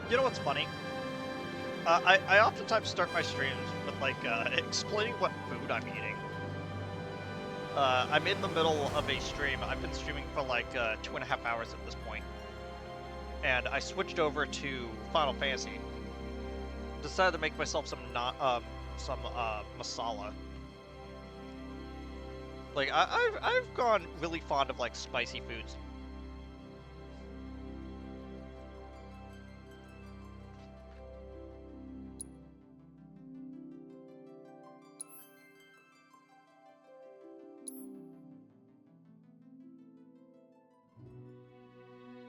You know what's funny? I oftentimes start my streams with, like, explaining what food I'm eating. I'm in the middle of a stream. I've been streaming for, like, 2.5 hours at this point. And I switched over to Final Fantasy. Decided to make myself some masala. Like, I've gone really fond of, like, spicy foods.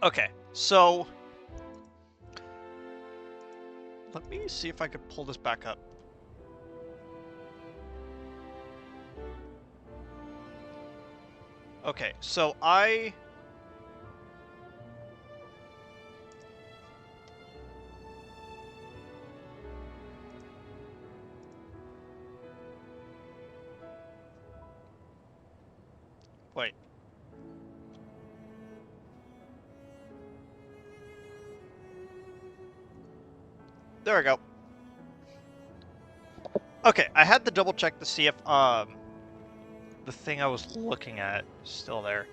Okay, so let me see if I could pull this back up. Okay, so wait. There we go. Okay, I had to double check to see if the thing I was looking at is still there.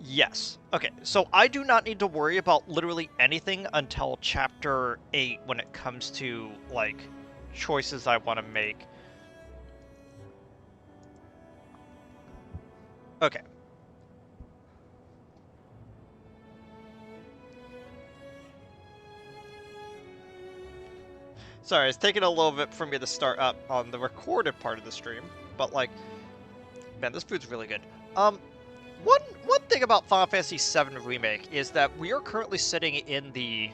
Yes. Okay, so I do not need to worry about literally anything until Chapter 8 when it comes to, like, choices I want to make. Okay. Sorry, it's taking a little bit for me to start up on the recorded part of the stream, but, like, man, this food's really good. One thing about Final Fantasy VII Remake is that we are currently sitting in the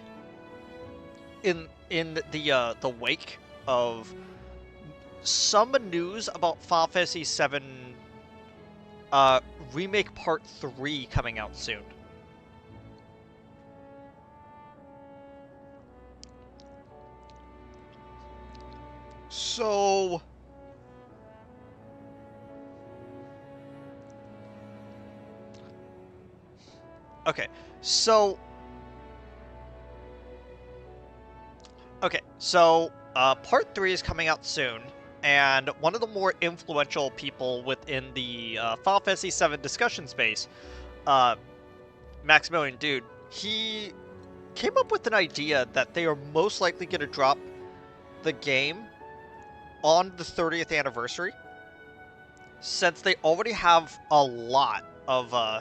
wake of some news about Final Fantasy VII Remake Part 3 coming out soon. So okay, so Part 3 is coming out soon, and one of the more influential people within the Final Fantasy VII discussion space, Maximilian Dude, he came up with an idea that they are most likely going to drop the game on the 30th anniversary, since they already have a lot of the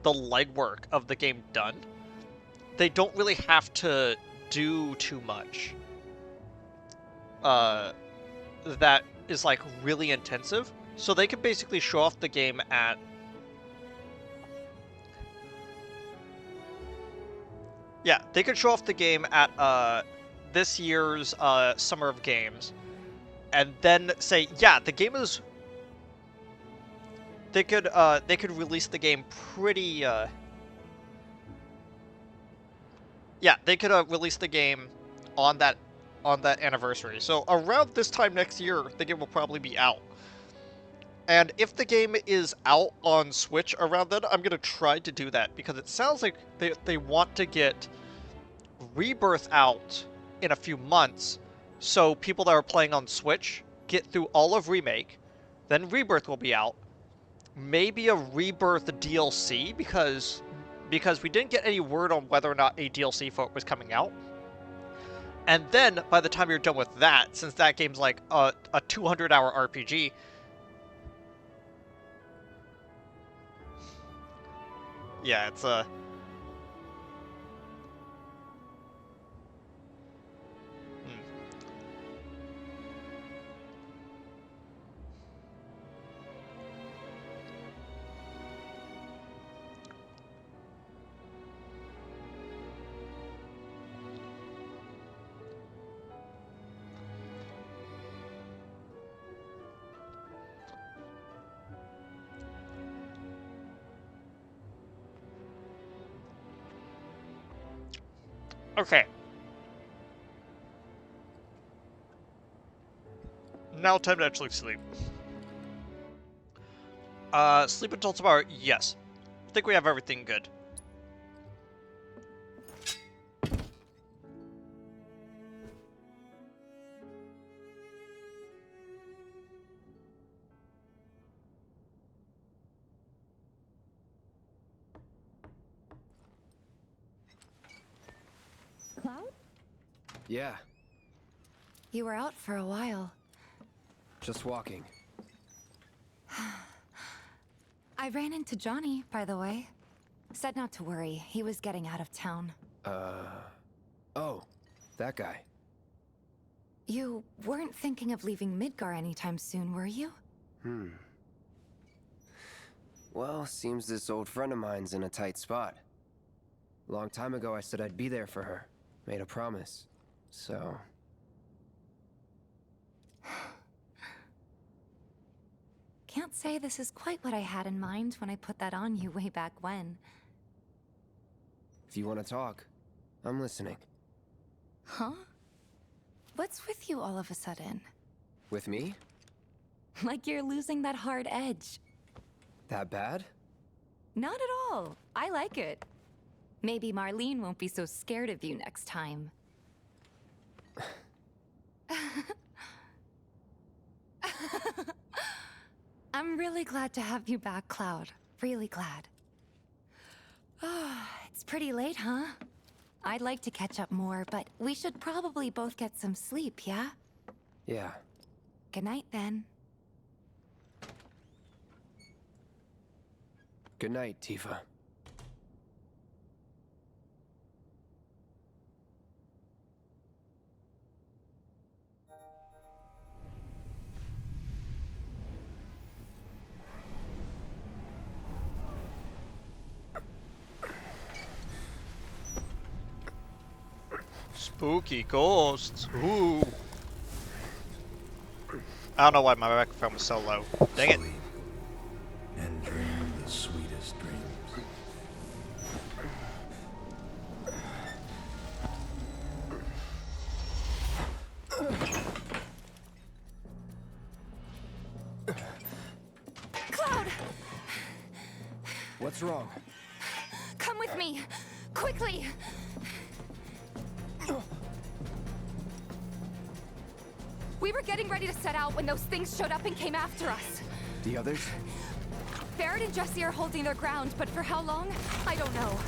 legwork of the game done. They don't really have to do too much that is, like, really intensive. So they can basically show off the game at they could show off the game at this year's Summer of Games, and then say, yeah, the game is. They could release the game pretty. Yeah, they could release the game on that anniversary. So around this time next year, the game will probably be out. And if the game is out on Switch around then, I'm gonna try to do that, because it sounds like they want to get Rebirth out in a few months, so people that are playing on Switch get through all of Remake, then Rebirth will be out. Maybe a Rebirth DLC, because we didn't get any word on whether or not a DLC for it was coming out. And then, by the time you're done with that, since that game's like a 200-hour RPG, yeah, it's a... Okay. Now time to actually sleep. Sleep until tomorrow, yes. I think we have everything good. Cloud? Yeah, You were out for a while. just walking. I ran into Johnny, by the way. Said not to worry, he was getting out of town. Oh, that guy. You weren't thinking of leaving Midgar anytime soon, were you? Well, seems this old friend of mine's in a tight spot. Long time ago I said I'd be there for her. Made a promise. So... Can't say this is quite what I had in mind when I put that on you way back when. if you want to talk, I'm listening. Huh? What's with you all of a sudden? With me? Like you're losing that hard edge. That bad? Not at all. I like it. Maybe Marlene won't be so scared of you next time. I'm really glad to have you back, Cloud. Really glad. It's pretty late, huh? I'd like to catch up more, but we should probably both get some sleep, yeah? Yeah. Good night, then. Good night, Tifa. Spooky ghosts. Ooh. I don't know why my microphone was so low. Dang it. Sleep and dream the sweetest dreams. Cloud! What's wrong? Come with me! Quickly! We were getting ready to set out when those things showed up and came after us. The others? Barrett and Jesse are holding their ground, but for how long? I don't know.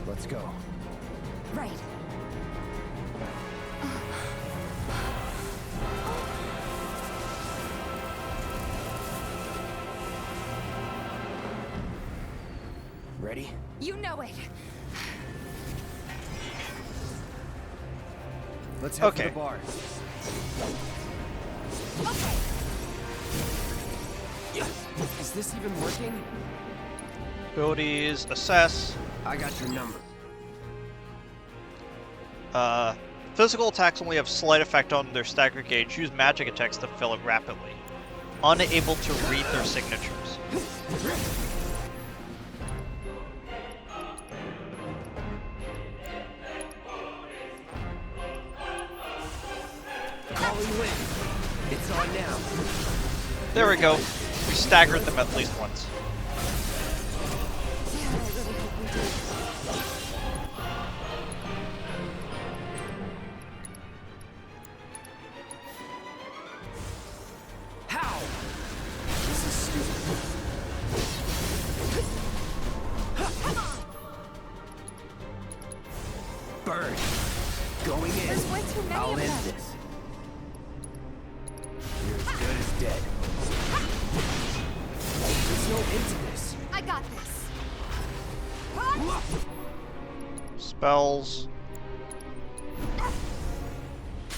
Let's go. Right. Ready? You know it. Let's head Okay. for the bar. Okay. Is this even working? Abilities, assess. I got your number. Physical attacks only have slight effect on their stagger gauge. Use magic attacks to fill it rapidly. Unable to read their signatures. Calling Lynn. It's on now. There we go. We staggered them at least once. Yeah, I really hope we do. How? This is stupid. Burn. Going in. There's way too many I'll of end them. this. You're as good as dead. There's no end to this. I got this. Spells.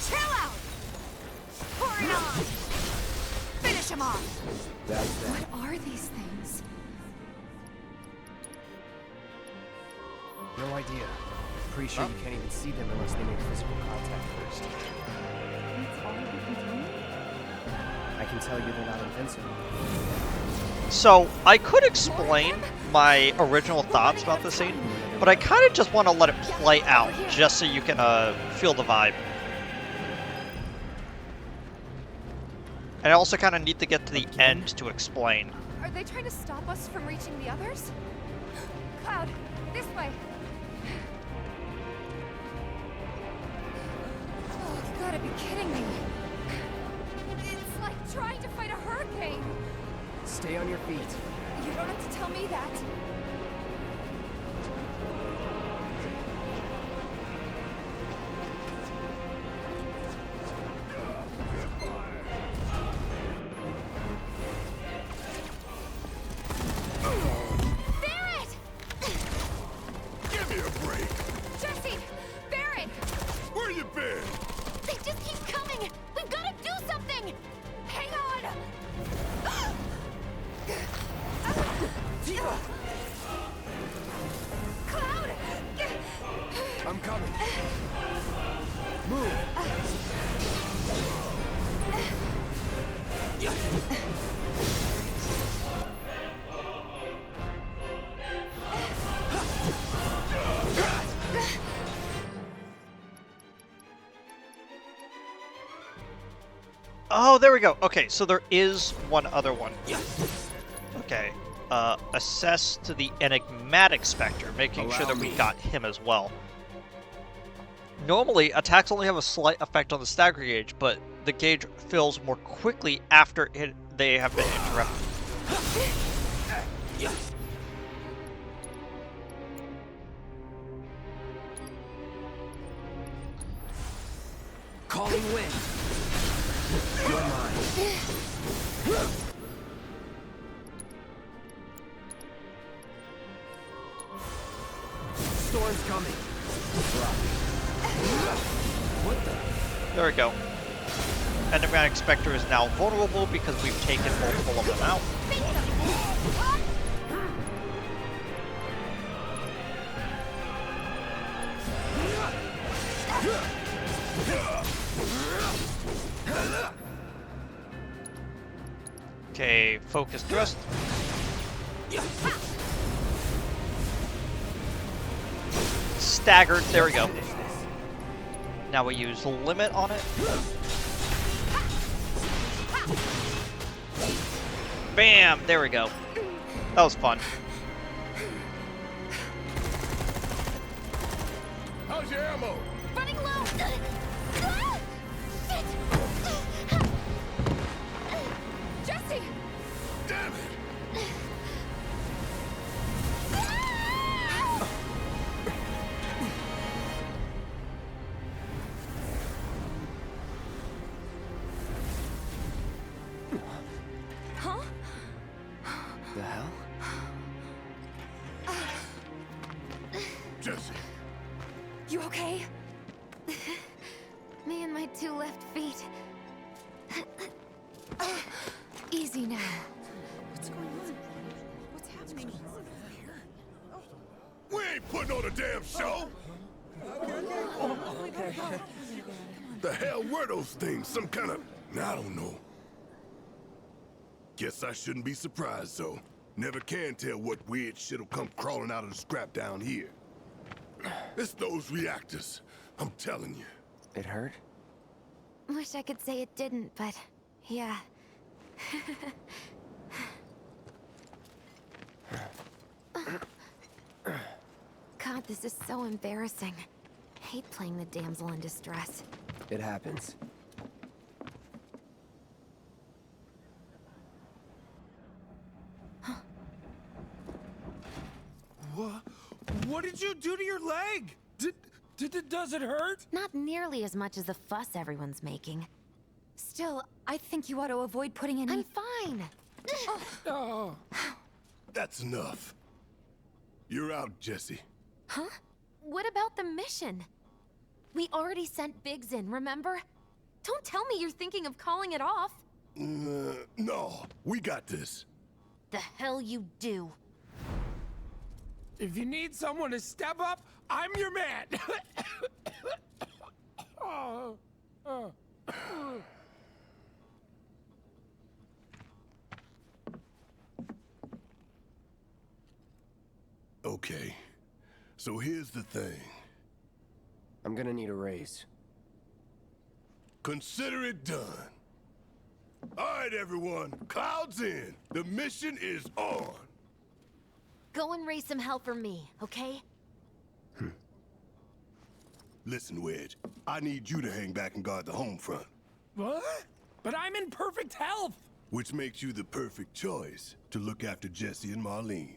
Chill out! Pour it on! Finish him off! That's that. What are these things? No idea. Pretty sure you can't even see them unless they make physical contact first. That's all we can do? I can tell you they're not invincible. So, I could explain my original thoughts about the scene, but I kind of just want to let it play out, just so you can feel the vibe. And I also kind of need to get to the end to explain. Are they trying to stop us from reaching the others? Cloud, this way. Oh, you gotta be kidding me. It's like trying to fight a hurricane. Stay on your feet. You don't have to tell me that. I'm coming. Move. Oh, there we go. Okay, so there is one other one. Okay. Assess to the enigmatic specter, making sure that we got him as well. Normally, attacks only have a slight effect on the stagger gauge, but the gauge fills more quickly after they have been interrupted. Calling wind. You're mine. Storm's coming. What the? There we go. Enigmatic Spectre is now vulnerable because we've taken multiple of them out. Okay, focus thrust. Staggered, there we go. Now we use limit on it. Bam! There we go. That was fun. How's your ammo? Running low! Shit! Jesse! Damn it! Huh? The hell? Jesse, You okay? Me and my two left feet. Easy now. What's going on? What's happening? we ain't putting on a damn show! The hell were those things? Some kind of... I don't know. Guess I shouldn't be surprised, though. Never can tell what weird shit'll come crawling out of the scrap down here. It's those reactors. I'm telling you. It hurt? Wish I could say it didn't, but yeah. God, this is so embarrassing. Hate playing the damsel in distress. It happens. What did you do to your leg? Does it hurt? Not nearly as much as the fuss everyone's making. Still, I think you ought to avoid putting any— I'm fine! Oh. That's enough. You're out, Jesse. Huh? What about the mission? We already sent Biggs in, remember? Don't tell me you're thinking of calling it off. No, we got this. The hell you do. If you need someone to step up, I'm your man. Okay, so here's the thing. I'm gonna need a raise. Consider it done. All right, everyone. Cloud's in. The mission is on. Go and raise some hell for me, okay? Listen, Wedge. I need you to hang back and guard the home front. What? But I'm in perfect health. Which makes you the perfect choice to look after Jesse and Marlene.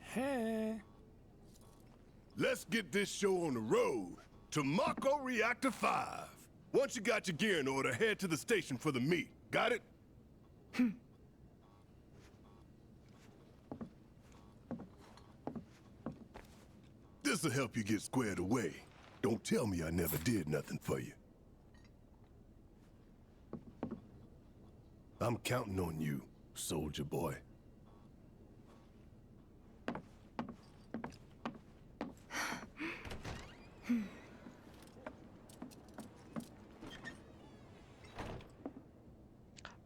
Hey. Let's get this show on the road to Mako Reactor 5. Once you got your gear in order, head to the station for the meet. Got it? This'll help you get squared away. Don't tell me I never did nothing for you. I'm counting on you, soldier boy.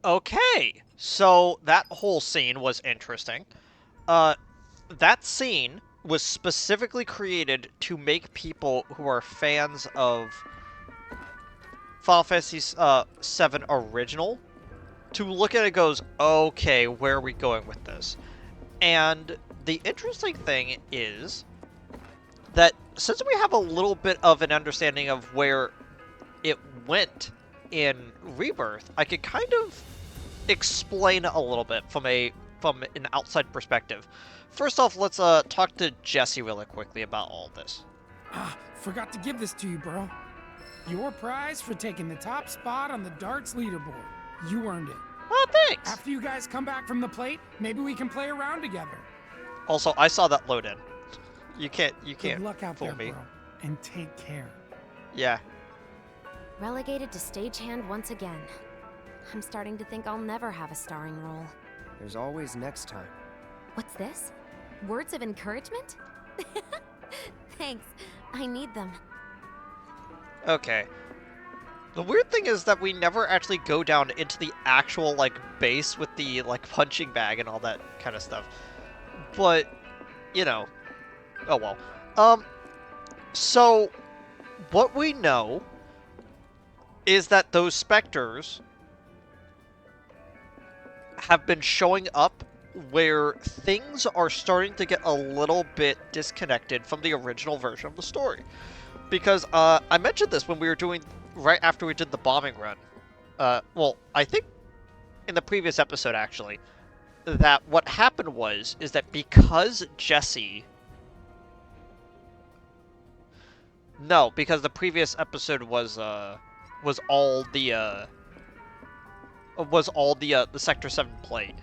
Okay, so that whole scene was interesting. That scene was specifically created to make people who are fans of Final Fantasy VII Original to look at it and goes, okay, where are we going with this? And the interesting thing is that since we have a little bit of an understanding of where it went in Rebirth, I could kind of explain a little bit from an outside perspective. First off, let's talk to Jesse really quickly about all this. Forgot to give this to you, bro. Your prize for taking the top spot on the darts leaderboard. You earned it. Oh, thanks! After you guys come back from the plate, maybe we can play around together. Also, I saw that load in. You can't Good luck out fool there, me. bro. And take care. Yeah. Relegated to stagehand once again. I'm starting to think I'll never have a starring role. There's always next time. What's this? Words of encouragement? Thanks. I need them. Okay. The weird thing is that we never actually go down into the actual, like, base with the, like, punching bag and all that kind of stuff. But, you know. Oh, well. So, what we know is that those specters have been showing up where things are starting to get a little bit disconnected from the original version of the story. Because, I mentioned this when we were doing, right after we did the bombing run. Well, I think in the previous episode, actually, that what happened is that because Jesse... No, because the previous episode was all the Sector 7 plate.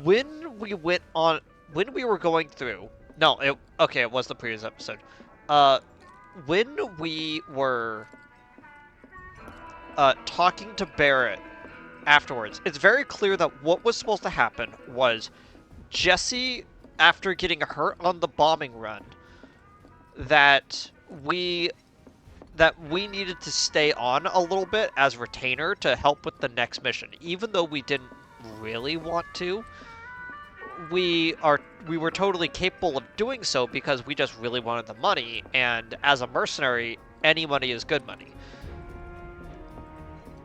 When we were going through... No, it was the previous episode. When we were talking to Barrett afterwards, it's very clear that what was supposed to happen was Jesse, after getting hurt on the bombing run, that we needed to stay on a little bit as retainer to help with the next mission, even though we didn't really want to. We were totally capable of doing so because we just really wanted the money, and as a mercenary, any money is good money.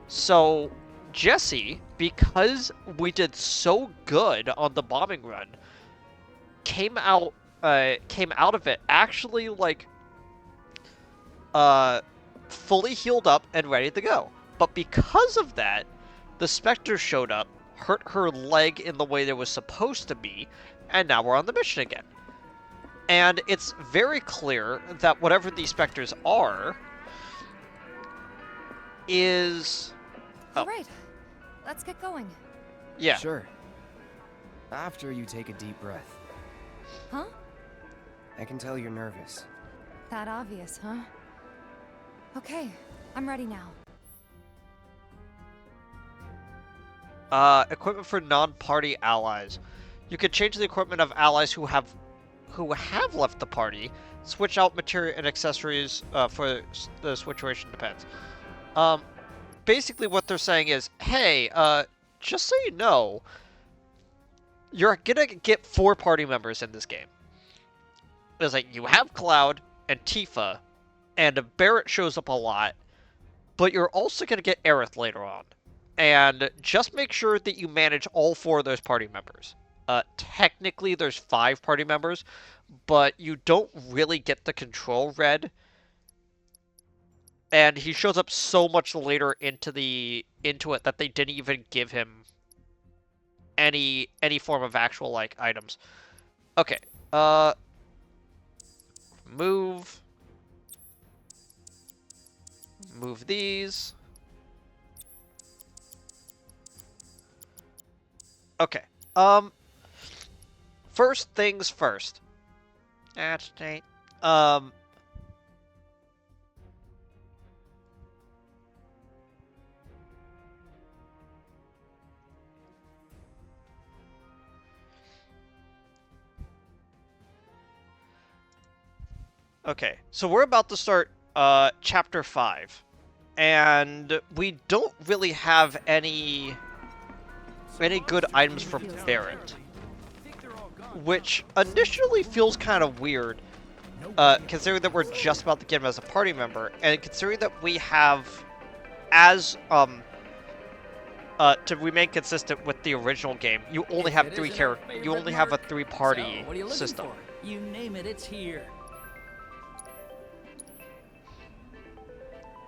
So Jesse, because we did so good on the bombing run, came out of it actually like fully healed up and ready to go. But because of that, the Spectre showed up, hurt her leg in the way that was supposed to be, and now we're on the mission again. And it's very clear that whatever these Spectres are is... All right, let's get going. Yeah. Sure. After you take a deep breath. Huh? I can tell you're nervous. That obvious, huh? Okay, I'm ready now. Equipment for non-party allies. You can change the equipment of allies who have left the party. Switch out material and accessories for the situation depends. Basically what they're saying is, hey, just so you know, you're gonna get 4 party members in this game. It's like, you have Cloud and Tifa, and Barrett shows up a lot, but you're also going to get Aerith later on. And just make sure that you manage all 4 of those party members. Technically, there's 5 party members, but you don't really get the control Red. And he shows up so much later into it that they didn't even give him any form of actual like items. Okay. Move these. Okay. First things first. Agitate. Okay, so we're about to start chapter 5, and we don't really have any good items for Barrett, which initially feels kind of weird, considering that we're just about to get him as a party member, and considering that we have, as to remain consistent with the original game, you only have you only have a 3-party system. You name it, it's here.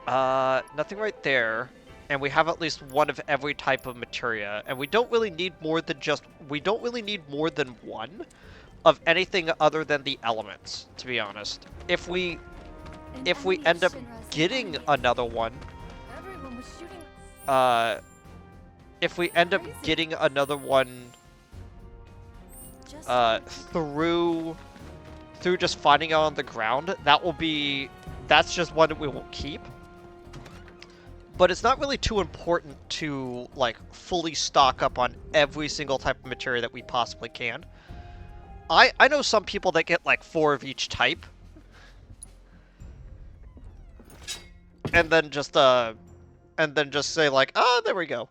Nothing right there. And we have at least one of every type of materia. And we don't really need more than one of anything other than the elements, to be honest. If we end up getting another one, if we end up getting another one through just finding it on the ground, that's just one that we won't keep. But it's not really too important to, like, fully stock up on every single type of material that we possibly can. I know some people that get, like, 4 of each type. And then just say, like, oh, there we go.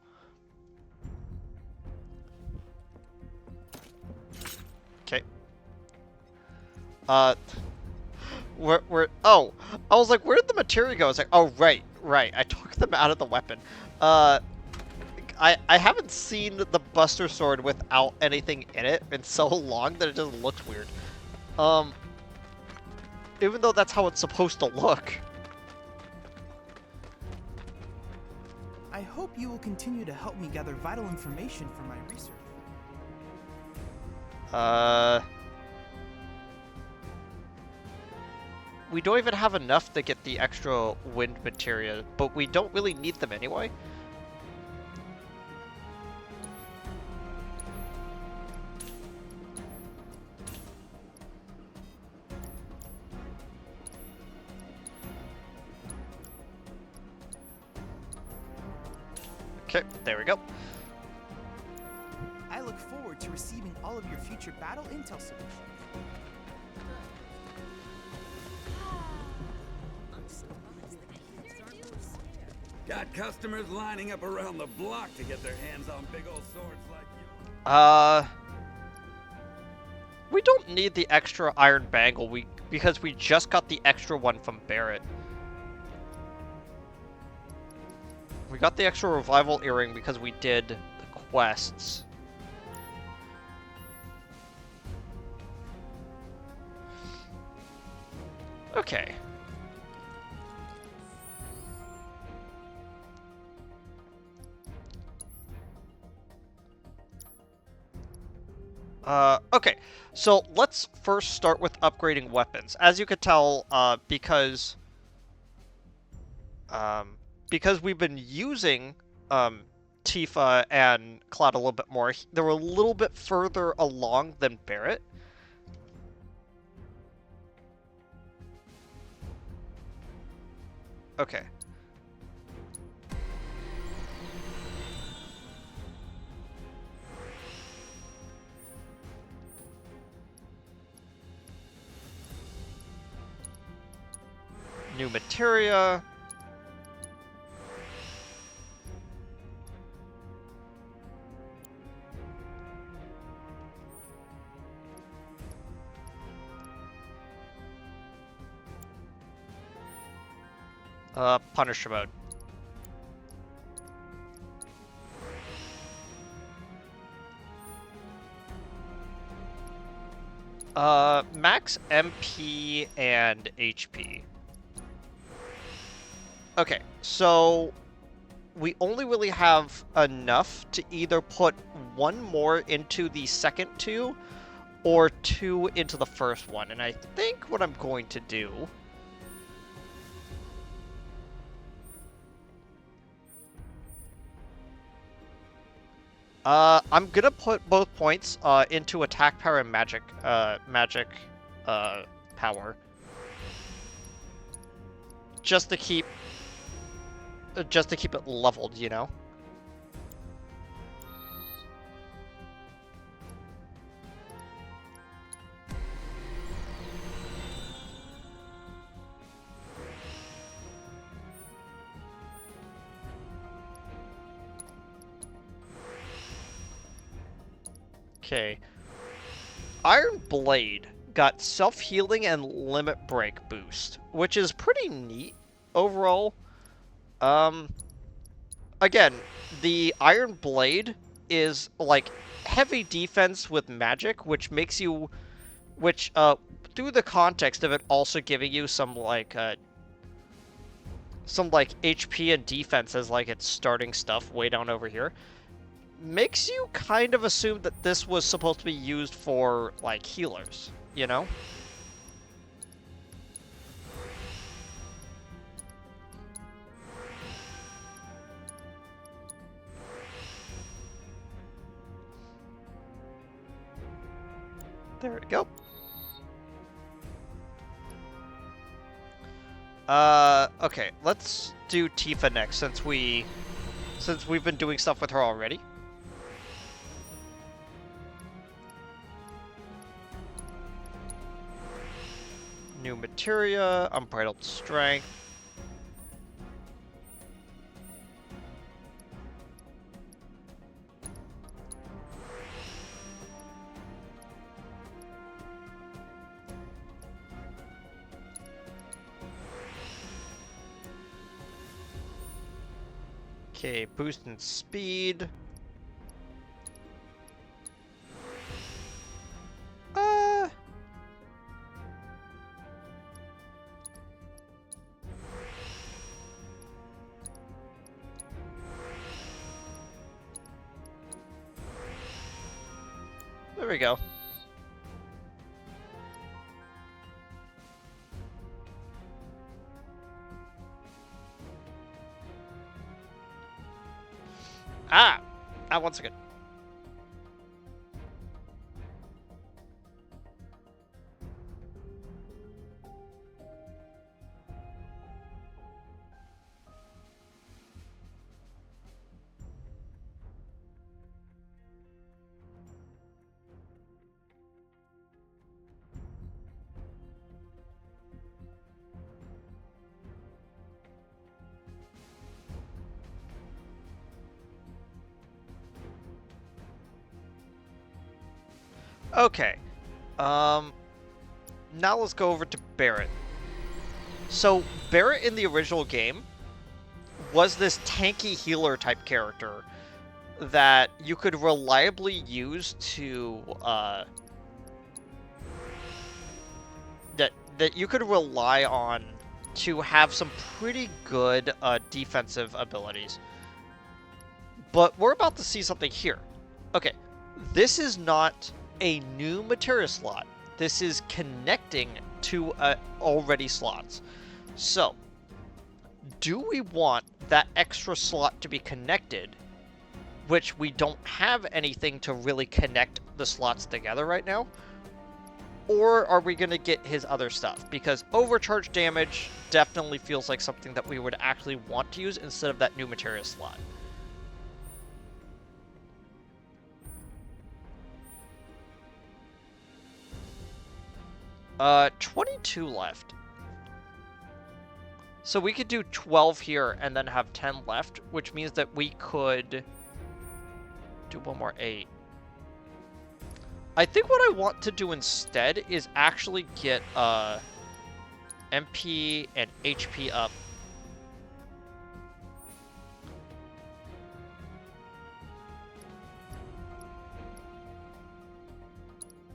Okay. Oh, I was like, where did the materia go? I was like, oh, right, I took them out of the weapon. I haven't seen the Buster Sword without anything in it in so long that it just looks weird. Even though that's how it's supposed to look. I hope you will continue to help me gather vital information for my research. We don't even have enough to get the extra wind materia, but we don't really need them anyway. Okay, there we go. I look forward to receiving all of your future battle intel solutions. Got customers lining up around the block to get their hands on big old swords like you. We don't need the extra iron bangle because we just got the extra one from Barrett. We got the extra revival earring because we did the quests. Okay. Okay, so let's first start with upgrading weapons. As you could tell, because we've been using Tifa and Cloud a little bit more, they were a little bit further along than Barrett. Okay. New materia. Punisher mode. Max MP and HP. Okay, so we only really have enough to either put one more into the second two or two into the first one. And I think what I'm going to do... I'm gonna put both points into attack power and magic power. Just to keep it leveled, you know? Okay. Iron Blade got self-healing and limit break boost, which is pretty neat overall. Again, the Iron Blade is like heavy defense with magic, which makes you, through the context of it also giving you some HP and defense as like its starting stuff way down over here, makes you kind of assume that this was supposed to be used for like healers, you know? There we go. Okay, let's do Tifa next since we've been doing stuff with her already. New materia, unbridled strength. Okay, boost in speed. There we go. One second. Okay. Now let's go over to Barret. So, Barret in the original game was this tanky healer type character that you could reliably use to, that you could rely on to have some pretty good, defensive abilities. But we're about to see something here. Okay, this is not a new materia slot. This is connecting to already slots. So, do we want that extra slot to be connected, which we don't have anything to really connect the slots together right now? Or are we going to get his other stuff? Because overcharge damage definitely feels like something that we would actually want to use instead of that new materia slot. 22 left. So we could do 12 here and then have 10 left, which means that we could do one more 8. I think what I want to do instead is actually get MP and HP up.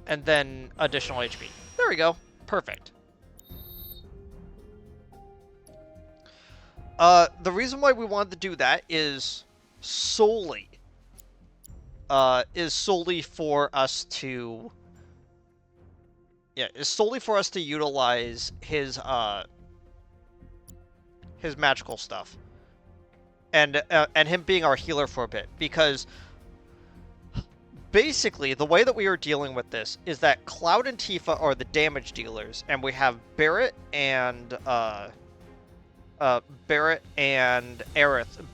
and then additional HP. There we go. Perfect. The reason why we wanted to do that is solely for us to utilize his magical stuff, and him being our healer for a bit, because basically the way that we are dealing with this is that Cloud and Tifa are the damage dealers, and we have Barret and Aerith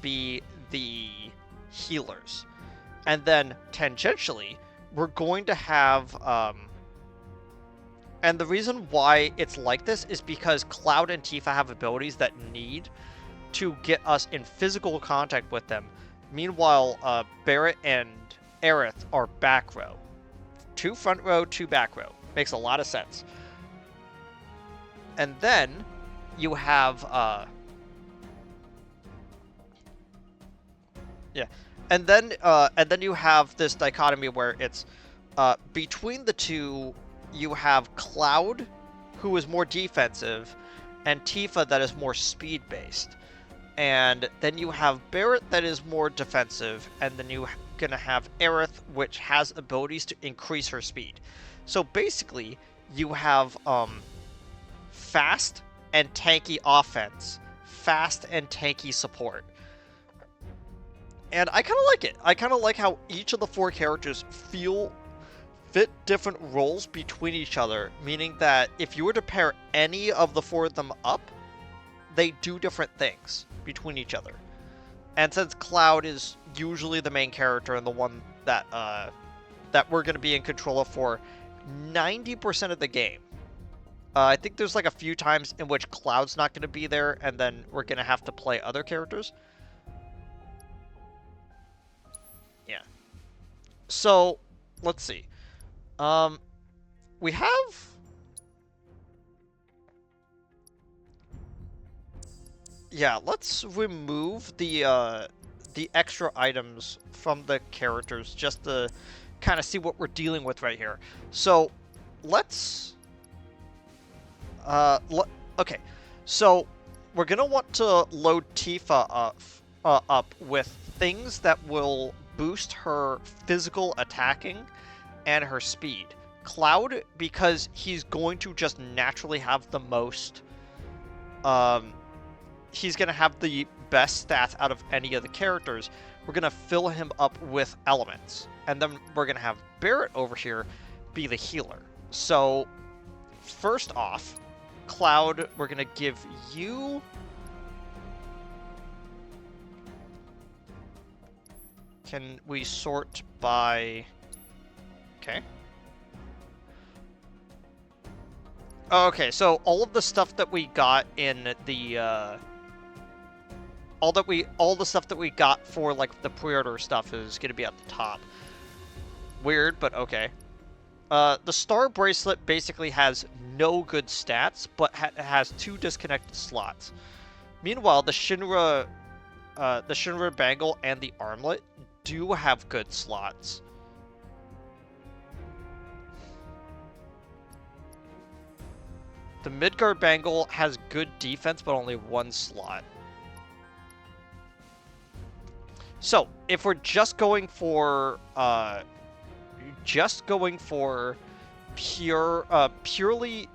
be the healers. And then, tangentially, we're going to have, and the reason why it's like this is because Cloud and Tifa have abilities that need to get us in physical contact with them. Meanwhile, Barret and Aerith are back row. 2 front row, 2 back row. Makes a lot of sense. And then, you have, And then you have this dichotomy where it's between the two. You have Cloud, who is more defensive, and Tifa that is more speed based. And then you have Barret that is more defensive, and then you're gonna have Aerith, which has abilities to increase her speed. So basically, you have fast and tanky offense, fast and tanky support. And I kind of like it. I kind of like how each of the 4 characters fit different roles between each other, meaning that if you were to pair any of the 4 of them up, they do different things between each other. And since Cloud is usually the main character and the one that we're going to be in control of for 90% of the game, I think there's like a few times in which Cloud's not going to be there, and then we're going to have to play other characters. Yeah. So, let's see. We have... Yeah, let's remove the extra items from the characters just to kind of see what we're dealing with right here. So, let's... okay, so we're going to want to load Tifa up with things that will boost her physical attacking and her speed. Cloud, because he's going to just naturally have the most... he's going to have the best stats out of any of the characters. We're going to fill him up with elements. And then we're going to have Barret over here be the healer. So, first off, Cloud, we're going to give you... Can we sort by... Okay. Okay, so all of the stuff that we got in the, all the stuff that we got for, like, the pre-order stuff is going to be at the top. Weird, but okay. The Star Bracelet basically has no good stats, but has 2 disconnected slots. Meanwhile, the Shinra Bangle and the Armlet do have good slots. The Midgard Bangle has good defense, but only 1 slot. So, if we're just going for purely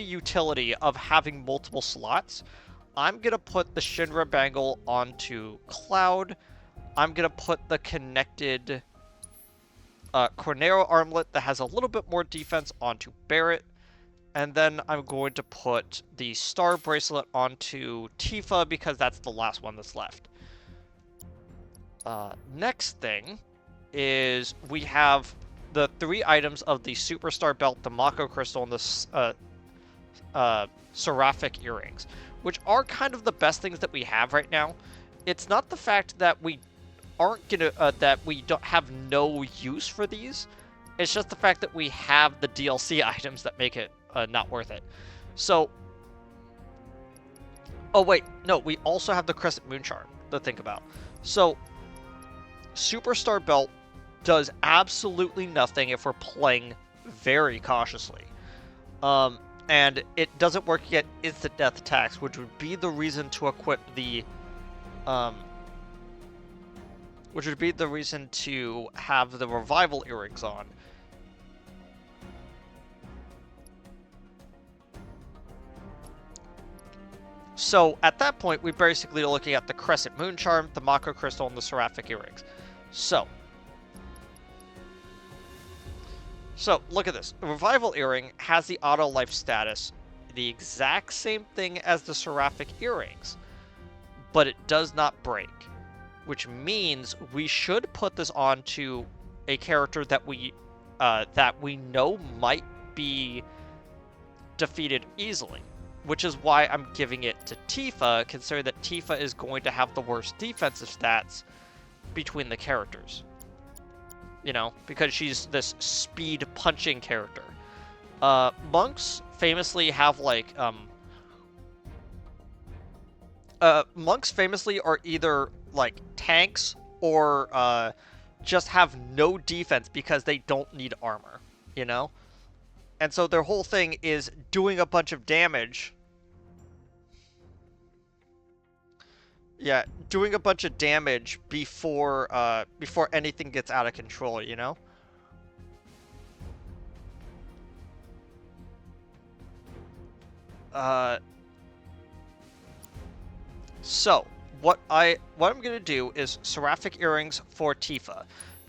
utility of having multiple slots, I'm gonna put the Shinra Bangle onto Cloud. I'm gonna put the connected Cornero Armlet that has a little bit more defense onto Barret. And then I'm going to put the Star Bracelet onto Tifa because that's the last one that's left. Next thing is we have the 3 items of the Superstar Belt, the Mako Crystal, and the Seraphic Earrings, which are kind of the best things that we have right now. It's not the fact that we aren't gonna that we don't have no use for these. It's just the fact that we have the DLC items that make it not worth it. So, oh wait, no, we also have the Crescent Moon Charm to think about. So, Superstar Belt does absolutely nothing if we're playing very cautiously. And it doesn't work yet instant death attacks, which would be the reason to equip the, which would be the reason to have the revival earrings on. So at that point, we basically are looking at the Crescent Moon Charm, the Mako Crystal, and the Seraphic Earrings. So look at this. The Revival Earring has the auto life status, the exact same thing as the Seraphic Earrings, but it does not break, which means we should put this onto a character that we know might be defeated easily, which is why I'm giving it to Tifa, considering that Tifa is going to have the worst defensive stats between the characters. You know, because she's this speed punching character. Monks famously have like, monks famously are either like tanks or just have no defense because they don't need armor, you know? And so their whole thing is doing a bunch of damage. Yeah, doing a bunch of damage before before anything gets out of control, you know? So what I'm gonna do is Seraphic Earrings for Tifa,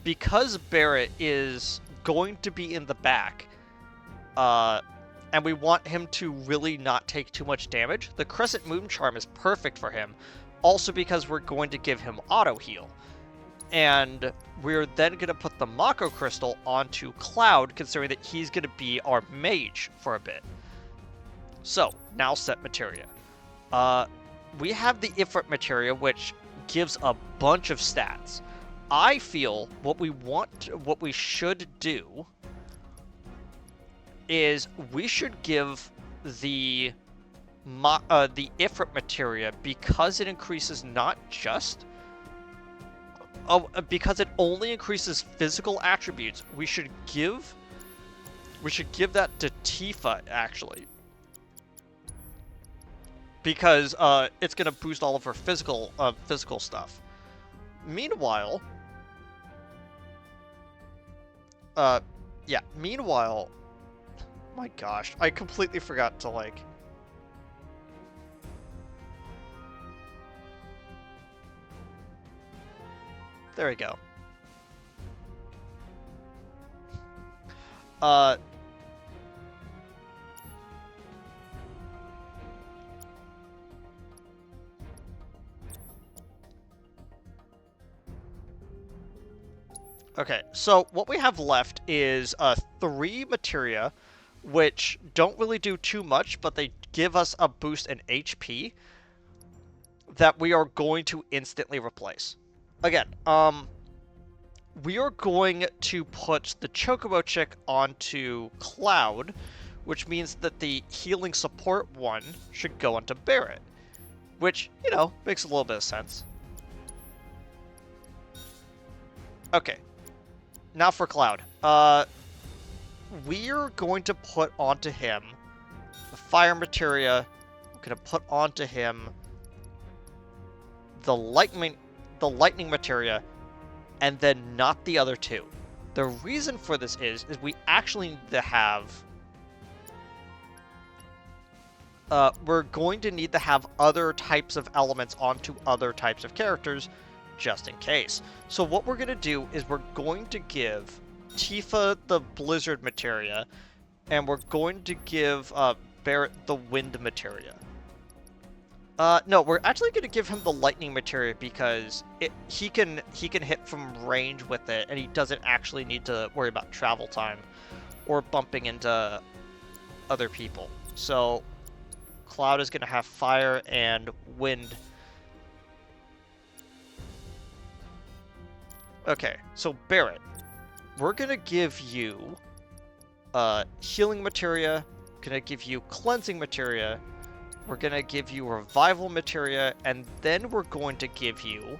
because Barrett is going to be in the back, and we want him to really not take too much damage. The Crescent Moon Charm is perfect for him. Also because we're going to give him auto heal. And we're then going to put the Mako Crystal onto Cloud, considering that he's going to be our mage for a bit. So, now set materia. We have the Ifrit materia, which gives a bunch of stats. I feel what we should do is we should give the Ifrit materia, because it increases not just... because it only increases physical attributes, we should give that to Tifa, actually. Because it's going to boost all of her physical stuff. Meanwhile... meanwhile... My gosh, I completely forgot to, like... There we go. Okay, so what we have left is 3 materia, which don't really do too much, but they give us a boost in HP that we are going to instantly replace. Again, we are going to put the Chocobo Chick onto Cloud, which means that the healing support one should go onto Barrett, which, you know, makes a little bit of sense. Okay, now for Cloud. We're going to put onto him the Fire materia. We're going to put onto him the Lightning materia, and then not the other 2. The reason for this is we actually need to have... we're going to need to have other types of elements onto other types of characters, just in case. So what we're going to do is we're going to give Tifa the Blizzard materia, and we're going to give Barrett the Wind materia. No, we're actually going to give him the Lightning materia because he can hit from range with it, and he doesn't actually need to worry about travel time or bumping into other people. So Cloud is going to have Fire and Wind. Okay, so Barrett, we're going to give you Healing materia, going to give you Cleansing materia, we're going to give you Revival materia, and then we're going to give you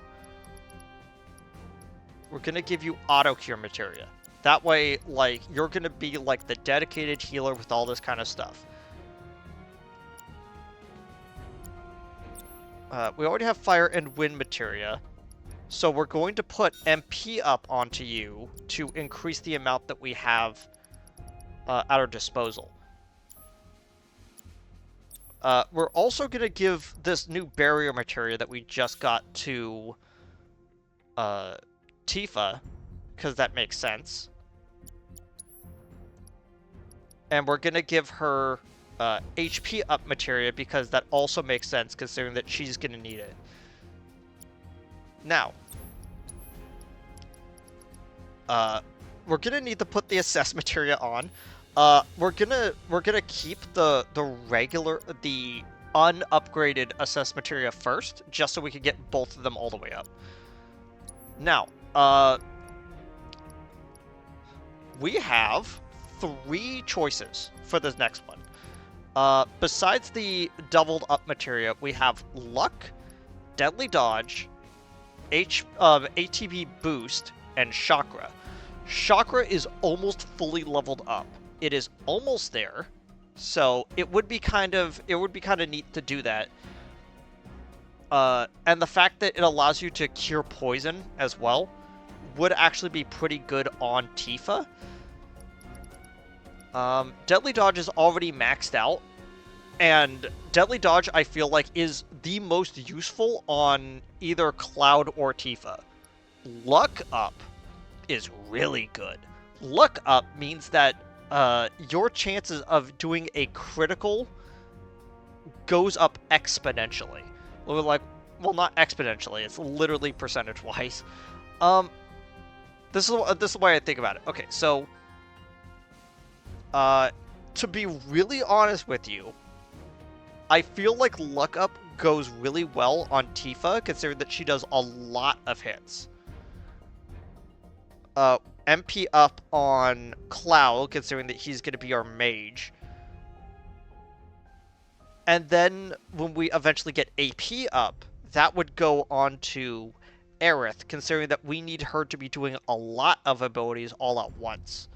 we're gonna give you auto cure materia. That way, like, you're gonna be like the dedicated healer with all this kind of stuff. We already have fire and wind materia, so we're going to put MP up onto you to increase the amount that we have at our disposal. We're also going to give this new barrier materia that we just got to Tifa, because that makes sense. And we're going to give her HP up materia because that also makes sense considering that she's going to need it. Now, we're going to need to put the assess materia on. We're gonna keep the unupgraded assess materia first, just so we can get both of them all the way up. Now, we have 3 choices for this next one. Besides the doubled up materia, we have luck, deadly dodge, ATB boost, and chakra. Chakra is almost fully leveled up. It is almost there, so it would be kind of neat to do that. And the fact that it allows you to cure poison as well would actually be pretty good on Tifa. Deadly dodge is already maxed out, and deadly dodge I feel like is the most useful on either Cloud or Tifa. Luck up is really good. Luck up means that your chances of doing a critical goes up exponentially. Well, not exponentially. It's literally percentage-wise. This is the way I think about it. Okay, so to be really honest with you, I feel like luck up goes really well on Tifa, considering that she does a lot of hits. MP up on Cloud, considering that he's going to be our mage. And then when we eventually get AP up, that would go on to Aerith, considering that we need her to be doing a lot of abilities all at once.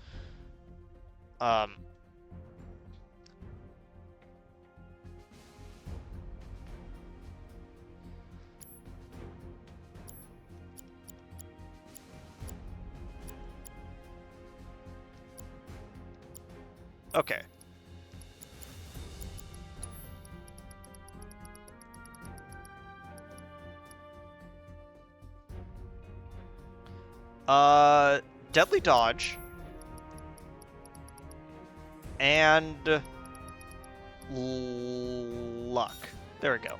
Okay. Deadly dodge. And luck. There we go.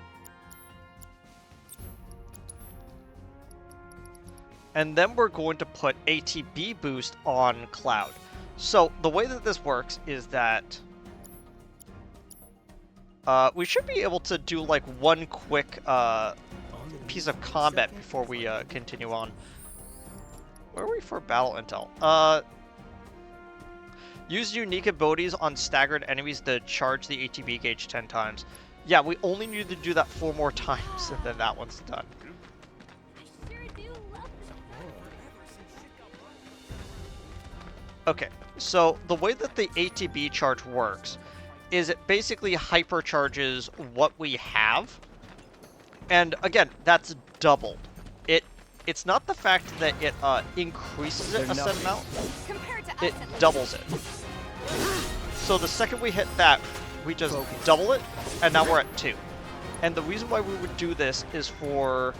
And then we're going to put ATB boost on Cloud. So the way that this works is that we should be able to do like one quick piece of combat before we continue on. Where are we for battle intel? Use unique abilities on staggered enemies to charge the ATB gauge 10 times. Yeah, we only need to do that 4 more times, and then that one's done. Okay, so the way that the ATB charge works is it basically hypercharges what we have. And again, that's doubled. It's not the fact that it increases it a set amount, it doubles it. So the second we hit that, we just double it, and now we're at 2. And the reason why we would do this is for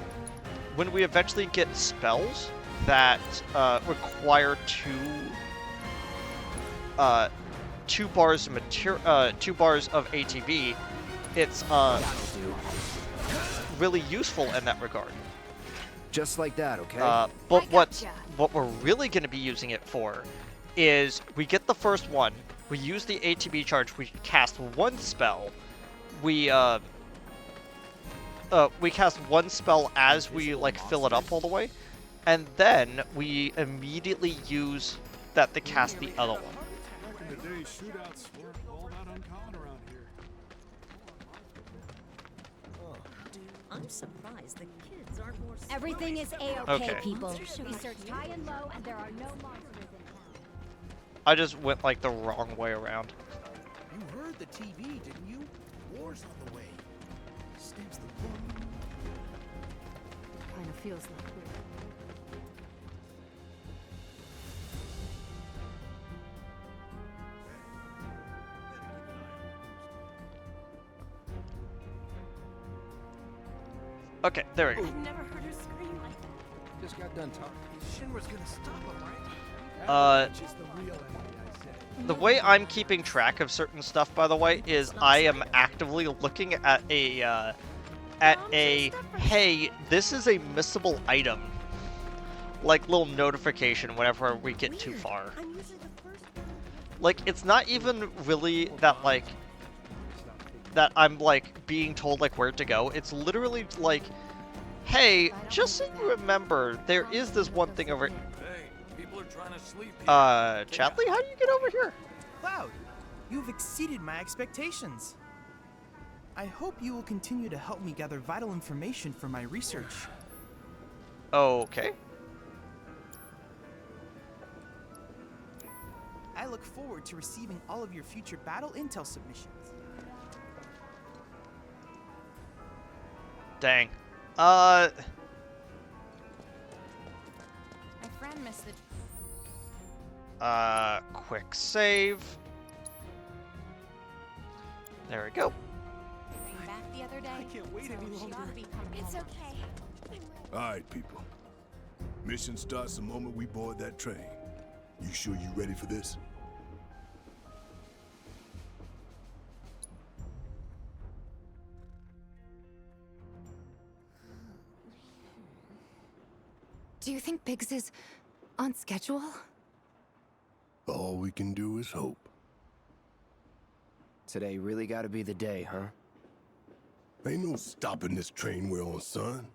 when we eventually get spells that require 2 bars of 2 bars of ATB, it's really useful in that regard. Just like that, okay? But what we're really going to be using it for is we get the first one, we use the ATB charge, we cast 1 spell, we cast 1 spell as we like fill it up all the way, and then we immediately use that to cast the other one. Back in the day, shootouts weren't all that uncommon around here. I'm surprised the kids aren't more. Everything is A-okay, Okay. people. We searched high and low, and there are no monsters in town. I just went like the wrong way around. You heard the TV, didn't you? War's on the way. Stamps the book. Kinda feels like we're... Okay, there we go. I've never heard her scream like that. Just got done talking. Shinra's gonna stop him, right? Which is the real enemy, I said. The way I'm keeping track of certain stuff, by the way, is I am actively looking at a, hey, this is a missable item. Like, little notification whenever we get too far. I'm usually the first one. Like, it's not even really that, like, that I'm, like, being told, like, where to go. It's literally, like, hey, just so you remember, there is this one thing over... Hey, people are trying to sleep here. Chadley, how do you get over here? Cloud, you've exceeded my expectations. I hope you will continue to help me gather vital information for my research. Okay. I look forward to receiving all of your future battle intel submissions. Dang. My friend missed the... Quick save. There we go. Bring back the other day. I can't wait any longer. It's okay. All right, people. Mission starts the moment we board that train. You sure you ready for this? Do you think Biggs is on schedule? All we can do is hope. Today really gotta be the day, huh? Ain't no stopping this train we're on, son.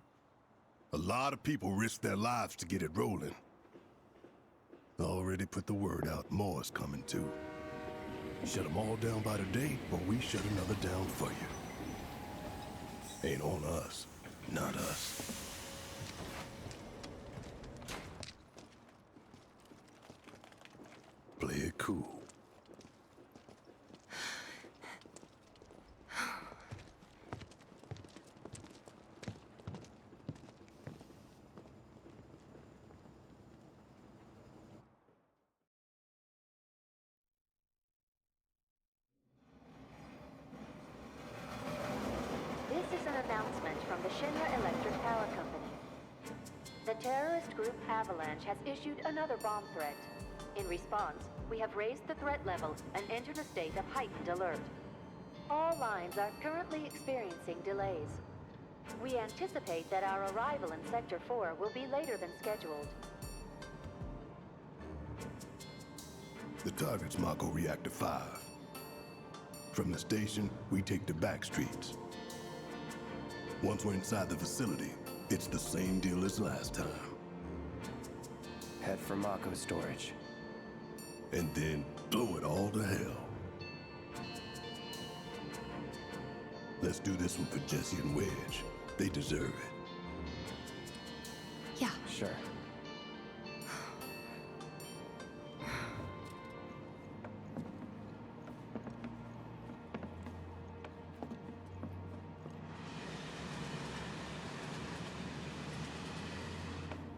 A lot of people risk their lives to get it rolling. Already put the word out, more is coming too. Shut them all down by today, or we shut another down for you. Ain't on us, not us. Play it cool. This is an announcement from the Shinra Electric Power Company. The terrorist group Avalanche has issued another bomb threat. In response, we have raised the threat level and entered a state of heightened alert. All lines are currently experiencing delays. We anticipate that our arrival in Sector 4 will be later than scheduled. The target's Mako Reactor 5. From the station, we take the back streets. Once we're inside the facility, it's the same deal as last time. Head for Mako storage. And then blow it all to hell. Let's do this one for Jesse and Wedge. They deserve it. Yeah. Sure.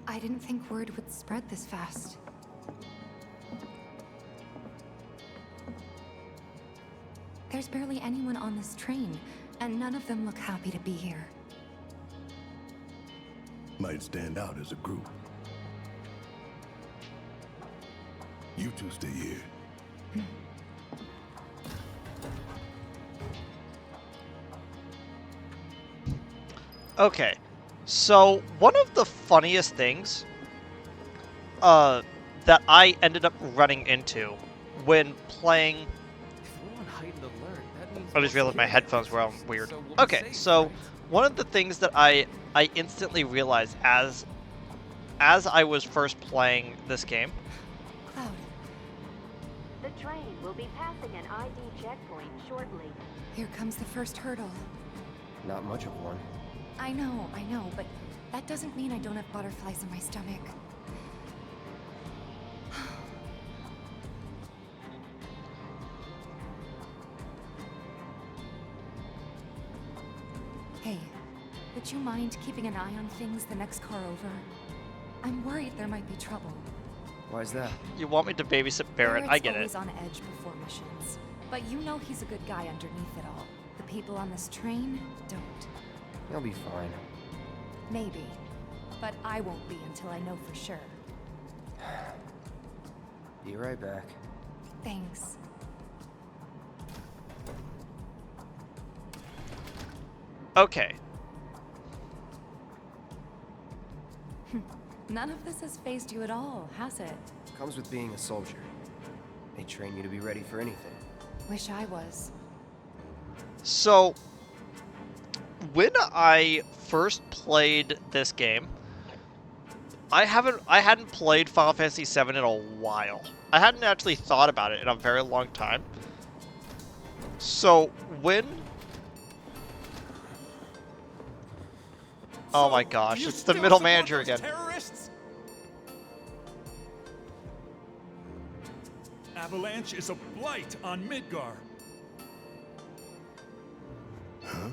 I didn't think word would spread this fast. There's barely anyone on this train, and none of them look happy to be here. Might stand out as a group. You two stay here. Okay, so one of the funniest things that I ended up running into when playing... I just realized my headphones were all weird. Okay, so one of the things that I instantly realized as I was first playing this game... Cloud. The train will be passing an ID checkpoint shortly. Here comes the first hurdle. Not much of one. I know, but that doesn't mean I don't have butterflies in my stomach. Hey, would you mind keeping an eye on things the next car over? I'm worried there might be trouble. Why's that? You want me to babysit Barrett? I get Barrett's it. always on edge before missions. But you know he's a good guy underneath it all. The people on this train don't. He'll be fine. Maybe. But I won't be until I know for sure. Be right back. Thanks. Okay. None of this has phased you at all, has it? Comes with being a soldier. They train you to be ready for anything. Wish I was. So, when I first played this game, I hadn't played Final Fantasy VII in a while. I hadn't actually thought about it in a very long time. So, when... Oh my gosh, it's the middle manager again. Terrorists? Avalanche is a blight on Midgar. Huh?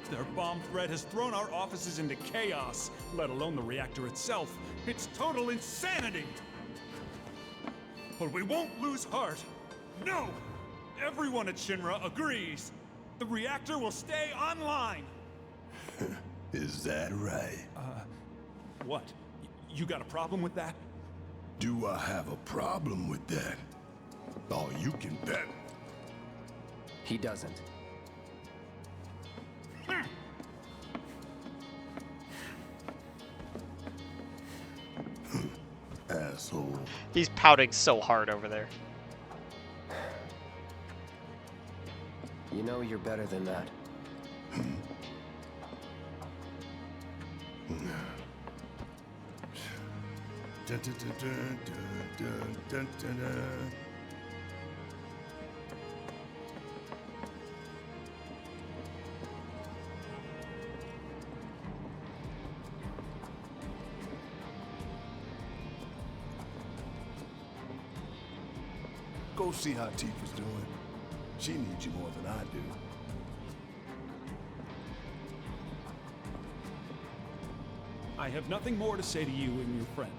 Their bomb threat has thrown our offices into chaos, let alone the reactor itself. It's total insanity! But we won't lose heart. No! Everyone at Shinra agrees. The reactor will stay online. Is that right? What? You got a problem with that? Do I have a problem with that? Oh, you can bet. He doesn't. Asshole. He's pouting so hard over there. You know you're better than that. Dun, dun, dun, dun, dun, dun, dun, dun. Go see how Tifa's doing. She needs you more than I do. I have nothing more to say to you and your friend.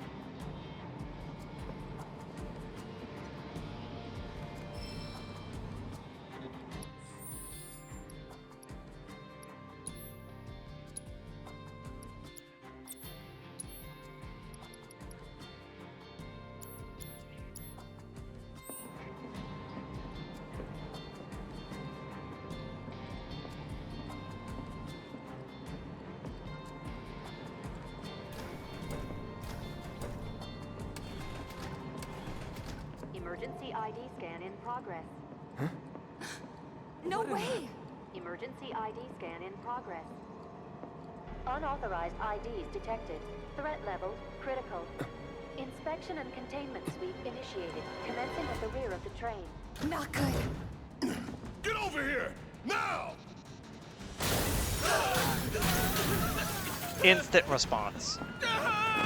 Emergency ID scan in progress. Huh? No way! Emergency ID scan in progress. Unauthorized IDs detected. Threat level critical. Inspection and containment sweep initiated, commencing at the rear of the train. Not good. Get over here! Now! Instant response.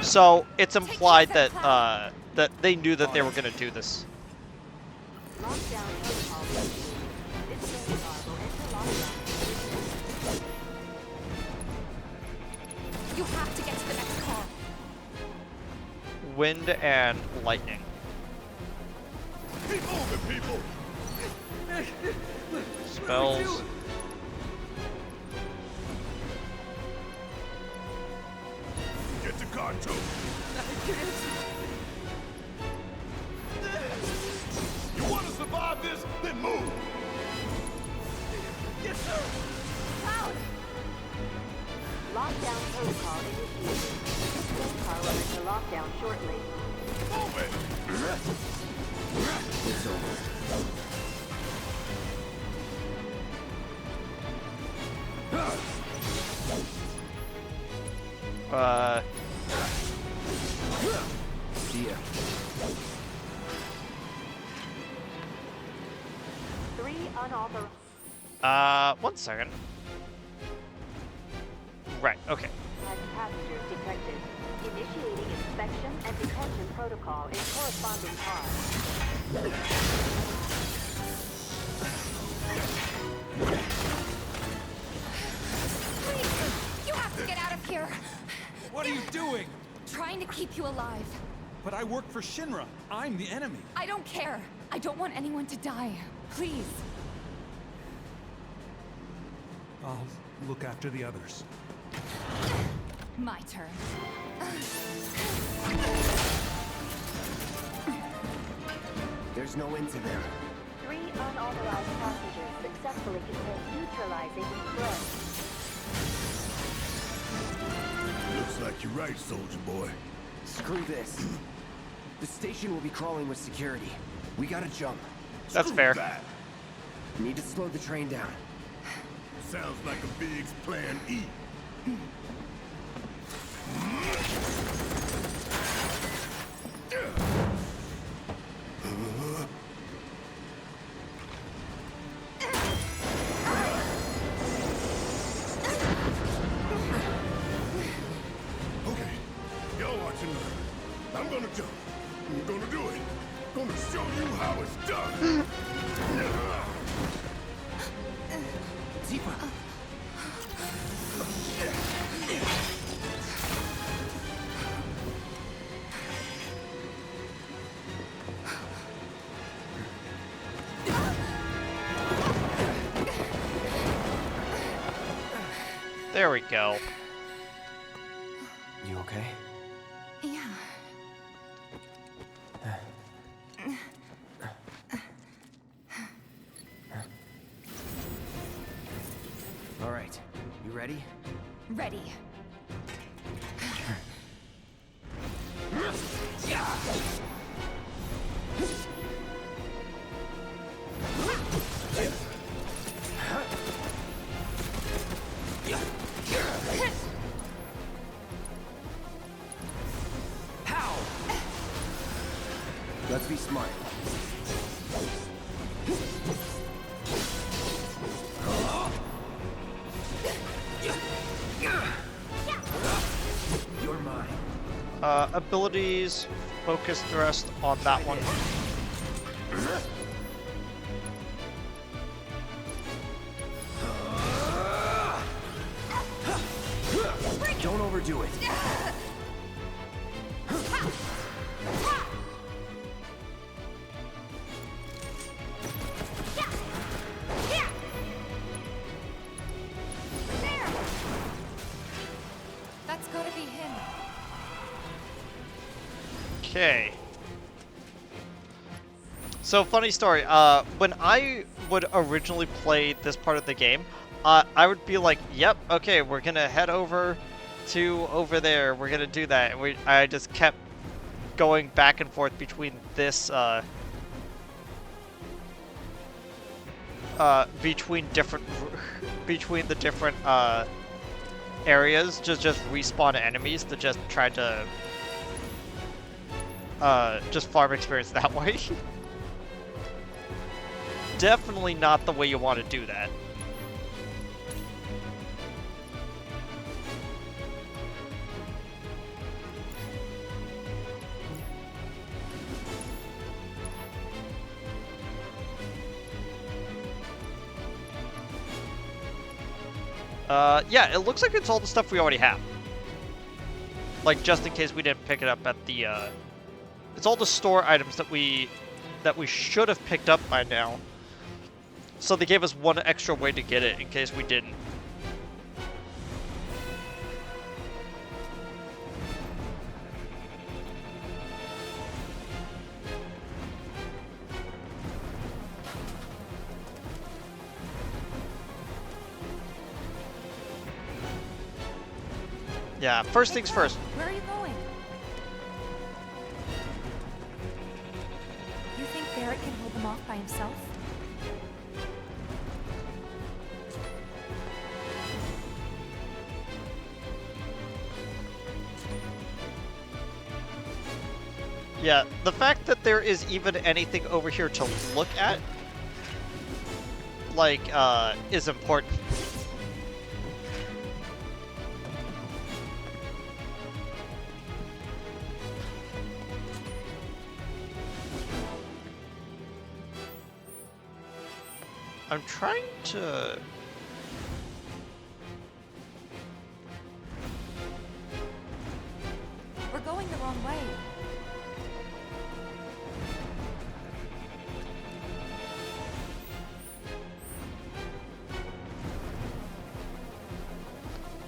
So it's implied that that they knew that they were gonna do this. Lockdown protocol. This train car will enter lockdown. You have to get to the next car. Wind and lightning. Keep moving, people! Spells. Get to car two. You want to survive this? Then move. Yes, sir! Out! Lockdown protocol initiated. This train car will enter lockdown shortly. Move it! It's over. See ya. 3 unauthorized. 1 second. Right, okay. As passengers detected. Initiating inspection and detention protocol in corresponding car. Please, you have to get out of here. What are you doing? Trying to keep you alive. But I work for Shinra. I'm the enemy. I don't care. I don't want anyone to die. Please. I'll look after the others. My turn. There's no end to them. 3 unauthorized passengers successfully contained, neutralizing the threat. Looks like you're right, soldier boy. Screw this. The station will be crawling with security. We gotta jump. That's Screw fair. that. Need to slow the train down. Sounds like a Biggs plan E. Okay, y'all watching now. I'm gonna jump. I'm gonna do it. Gonna show you how it's done. Tifa! There we go. You okay? Yeah. All right. You ready? Ready. How? Let's be smart. You're mine. Abilities, focus thrust on that one. Don't overdo it. That's gotta be him. Okay. So, funny story, when I would originally play this part of the game, I would be like, yep, okay, we're gonna head over to over there, we're gonna do that, and I just kept going back and forth between this, between the different, areas, just respawn enemies to just try to, just farm experience that way. Definitely not the way you want to do that. Yeah, it looks like it's all the stuff we already have. Like, just in case we didn't pick it up at the, it's all the store items that we should have picked up by now. So they gave us one extra way to get it in case we didn't. Yeah, first things first. Where are you going? You think Barrett can hold them off by himself? Yeah, the fact that there is even anything over here to look at, like, is important. I'm trying to... We're going the wrong way.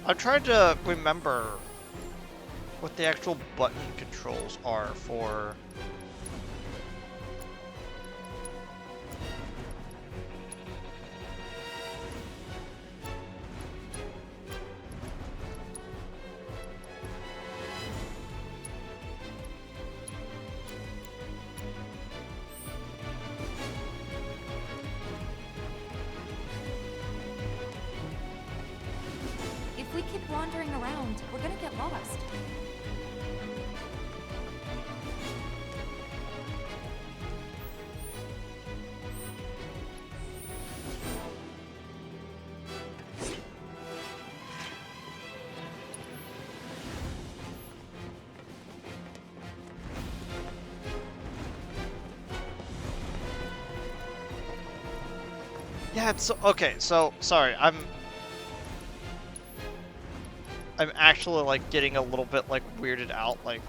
I'm trying to remember what the actual button controls are for... If we keep wandering around, we're gonna get lost. Yeah, it's okay. So sorry, I'm actually like getting a little bit like weirded out. Like,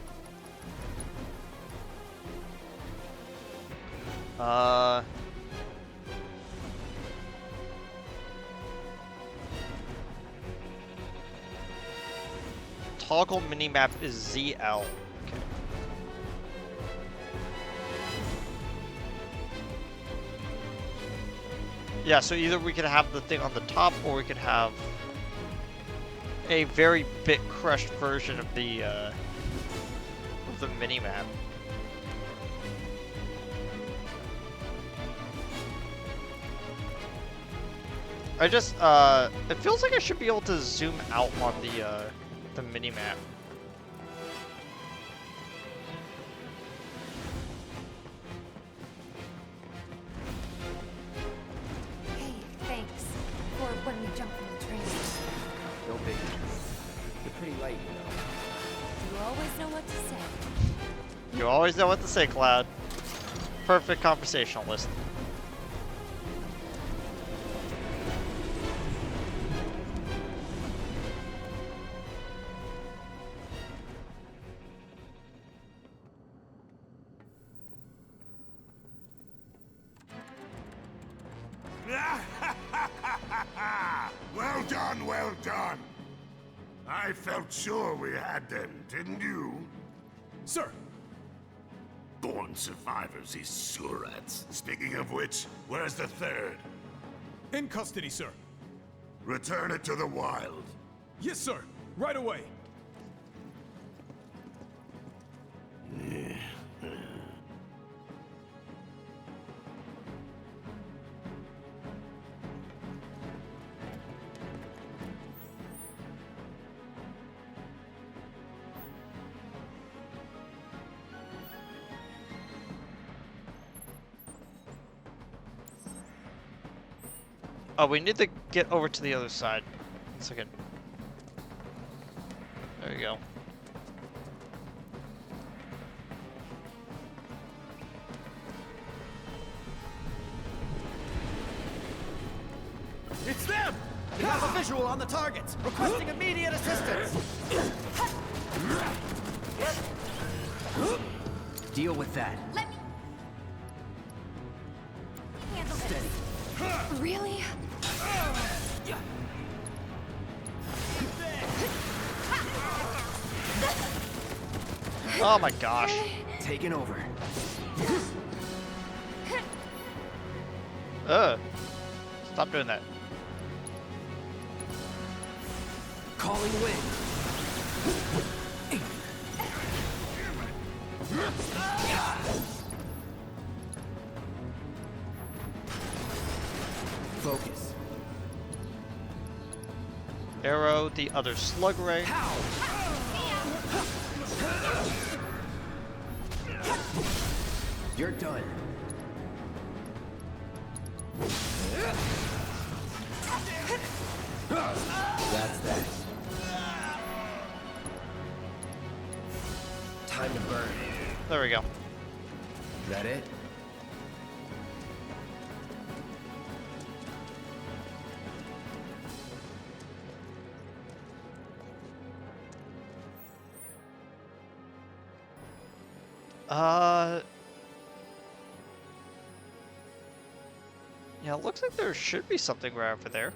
toggle minimap is ZL. Okay. Yeah, so either we could have the thing on the top, or we could have a very bit crushed version of the minimap. I just it feels like I should be able to zoom out on the minimap. Hey, thanks. For when we jump from the train. No biggie. You're pretty light, you know. You always know what to say. You always know what to say, Cloud. Perfect conversationalist. Well done, well done. I felt sure we had them, didn't you? Sir! Born survivors, these surats. Speaking of which, where's the third? In custody, sir. Return it to the wild. Yes, sir. Right away. Oh, we need to get over to the other side. 1 second. There you go. It's them! We have a visual on the targets, requesting immediate assistance! Deal with that. Let me handle this. Really? Oh my gosh. Taking over. Stop doing that. Calling wind. Focus. Arrow the other slug ray. You're done. That's that. Time to burn. There we go. Is that it? Yeah, it looks like there should be something right over there.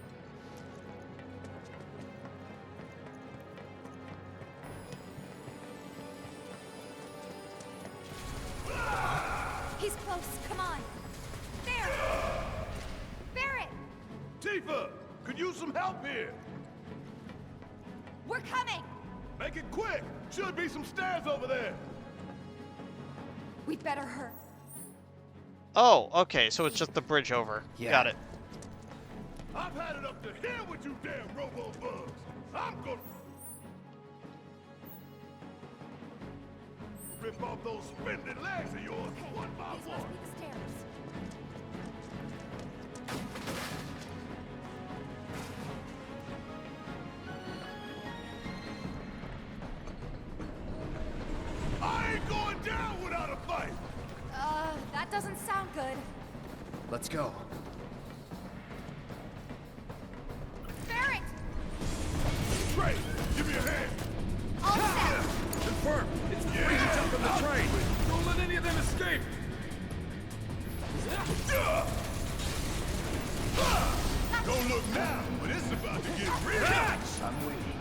He's close. Come on. There. Barrett. Tifa, could use some help here. We're coming. Make it quick. Should be some stairs over there. We'd better hurry. Oh, okay, so it's just the bridge over. Yeah. Got it. I've had it up to here with you damn robo-bugs. I'm gonna rip off those spindly legs of yours one by These one. must be the stairs. I ain't going down without a fight. That doesn't sound good. Let's go. Barrett! Great, give me a hand. All set. Confirm. It's free to jump on the train. Don't let any of them escape. Don't look now, but it's about to get real. I'm waiting.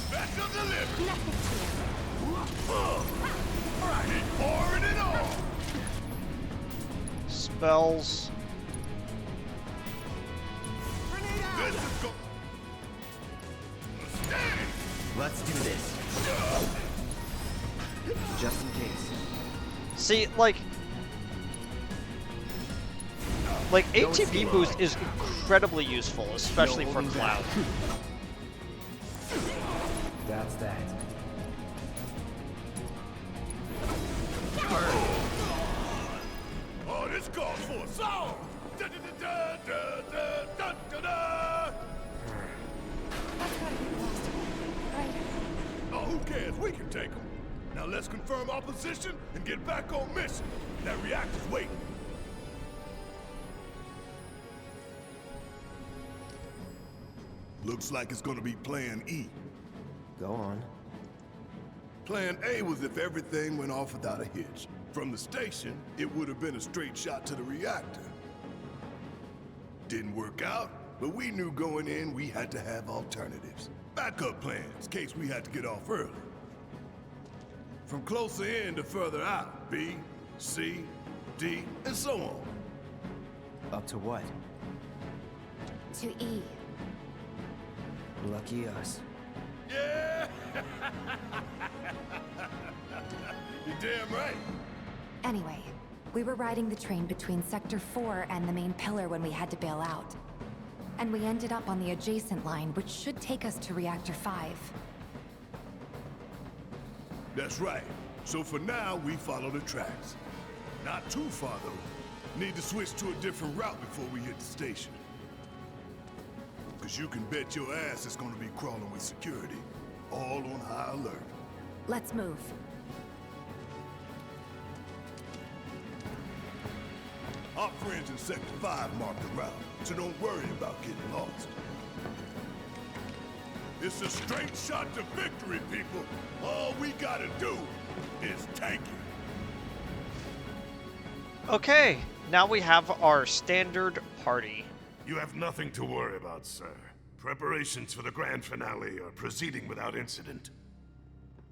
Special delivery. Keep pouring it on. Spells. This is go. Steady. Let's do this. Just in case. See, like ATB boost is incredibly useful, especially for Cloud. That's that. Oh, this calls for a song. Da, da, da, da, da, da, da, da. Oh, who cares? We can take them. Now let's confirm our position and get back on mission. That reactor's waiting. Looks like it's gonna be Plan E. Go on. Plan A was if everything went off without a hitch. From the station, it would have been a straight shot to the reactor. Didn't work out, but we knew going in we had to have alternatives. Backup plans, in case we had to get off early. From closer in to further out, B, C, D, and so on. Up to what? To E. Lucky us. Yeah! You're damn right. Anyway, we were riding the train between Sector 4 and the main pillar when we had to bail out. And we ended up on the adjacent line, which should take us to Reactor 5. That's right. So for now, we follow the tracks. Not too far, though. Need to switch to a different route before we hit the station. Because you can bet your ass it's gonna be crawling with security. All on high alert. Let's move. Our friends in Sector 5 marked the route, so don't worry about getting lost. It's a straight shot to victory, people. All we gotta do is tank it. Okay, now we have our standard party. You have nothing to worry about, sir. Preparations for the grand finale are proceeding without incident.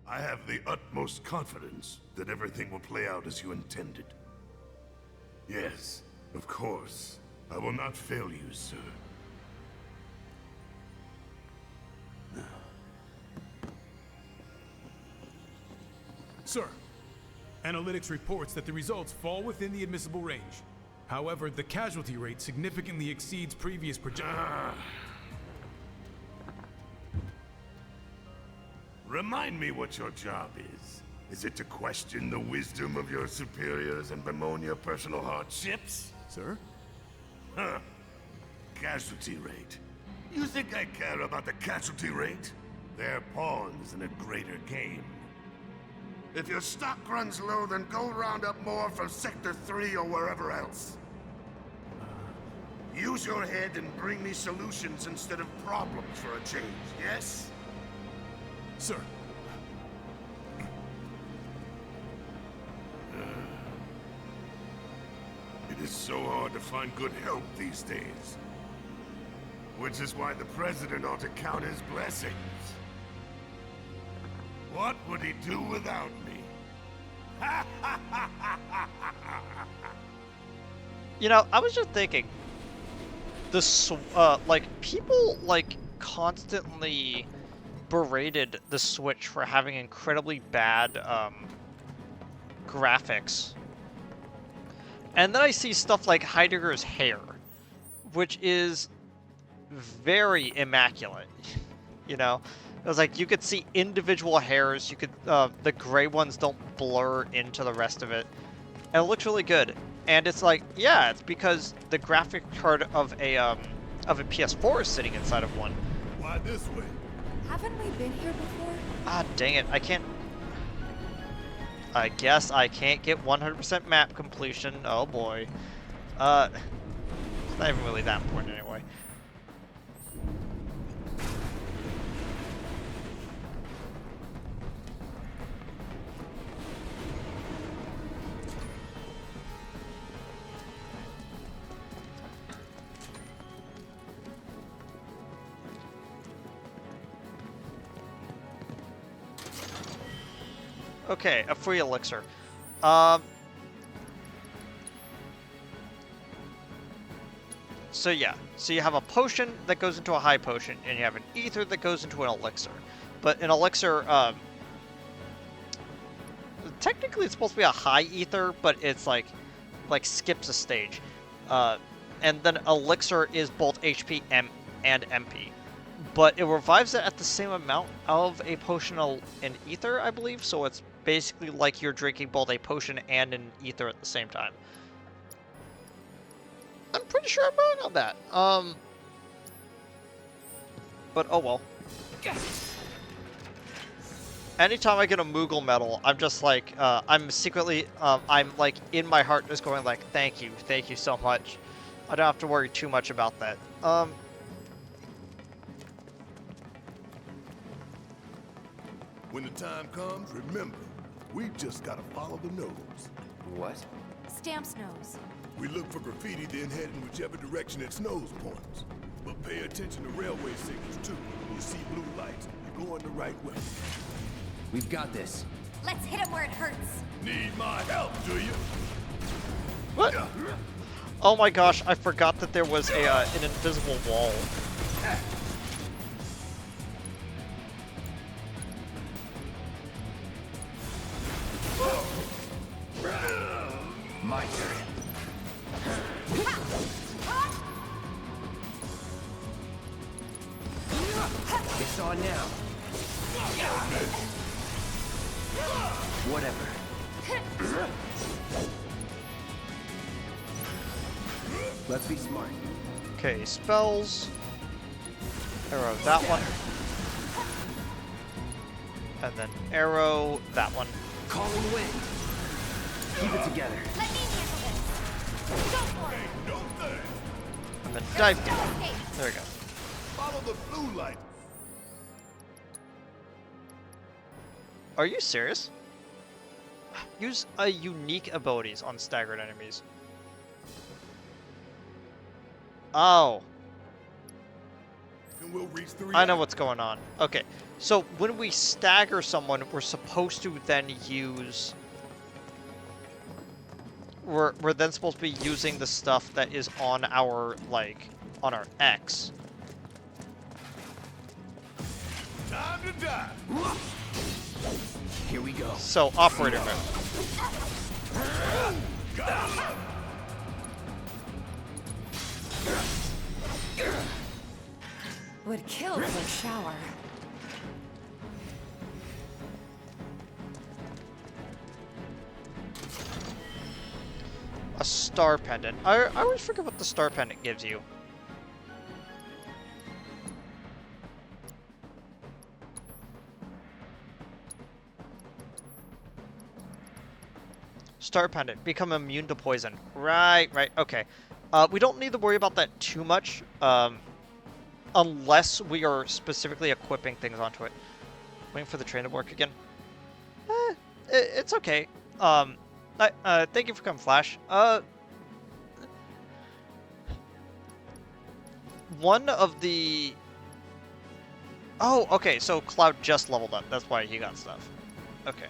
I have the utmost confidence that everything will play out as you intended. Yes, of course. I will not fail you, sir. Sir, analytics reports that the results fall within the admissible range. However, the casualty rate significantly exceeds previous projections. Remind me what your job is. Is it to question the wisdom of your superiors and bemoan your personal hardships? Sir? Huh. Casualty rate. You think I care about the casualty rate? They're pawns in a greater game. If your stock runs low, then go round up more from Sector 3 or wherever else. Use your head and bring me solutions instead of problems for a change, yes? Sir. It is so hard to find good help these days. Which is why the President ought to count his blessings. What would he do without me? You know, I was just thinking, like, people, like, constantly berated the Switch for having incredibly bad, graphics. And then I see stuff like Heidegger's hair, which is very immaculate, you know? It was like, you could see individual hairs, you could, the gray ones don't blur into the rest of it, and it looks really good. And it's like, yeah, it's because the graphic card of a PS4 is sitting inside of one. Why this way? Haven't we been here before? Ah, dang it, I guess I can't get 100% map completion. Oh boy. It's not even really that important anyway. Okay, a free elixir. So yeah, so you have a potion that goes into a high potion, and you have an ether that goes into an elixir. But an elixir, technically it's supposed to be a high ether, but it's like skips a stage. And then elixir is both HP and MP. But it revives it at the same amount of a potion and ether, I believe, so it's basically like you're drinking both a potion and an ether at the same time. I'm pretty sure I'm wrong on that. But oh well. Anytime I get a Moogle medal, I'm just like, I'm secretly, I'm like in my heart just going like, thank you so much. I don't have to worry too much about that. When the time comes, remember, we just gotta follow the nose. What? Stamp's nose. We look for graffiti, then head in whichever direction its nose points. But pay attention to railway signals, too. When you see blue lights, you're going the right way. We've got this. Let's hit him where it hurts. Need my help, do you? What? Oh my gosh, I forgot that there was a an invisible wall. My turn. It's on now. Whatever. Let's be smart. Okay, spells. Arrow that one. And then arrow that one. Calling wind. Keep it together. Let me handle this. Go for it. And then dive down. There we go. Follow the blue light. Are you serious? Use unique abilities on staggered enemies. Oh. And we'll reach the I know what's going on. Okay, so when we stagger someone, we're supposed to then use... We're then supposed to be using the stuff that is on our, like, on our X. Time to die. Here we go. So, operator mode. Would kill for a shower. A star pendant. I always forget what the star pendant gives you. Star pendant. Become immune to poison. Right, okay. We don't need to worry about that too much, unless we are specifically equipping things onto it. Waiting for the train to work again. It's okay. Thank you for coming, Flash. One of the... Oh, okay, so Cloud just leveled up. That's why he got stuff. Okay.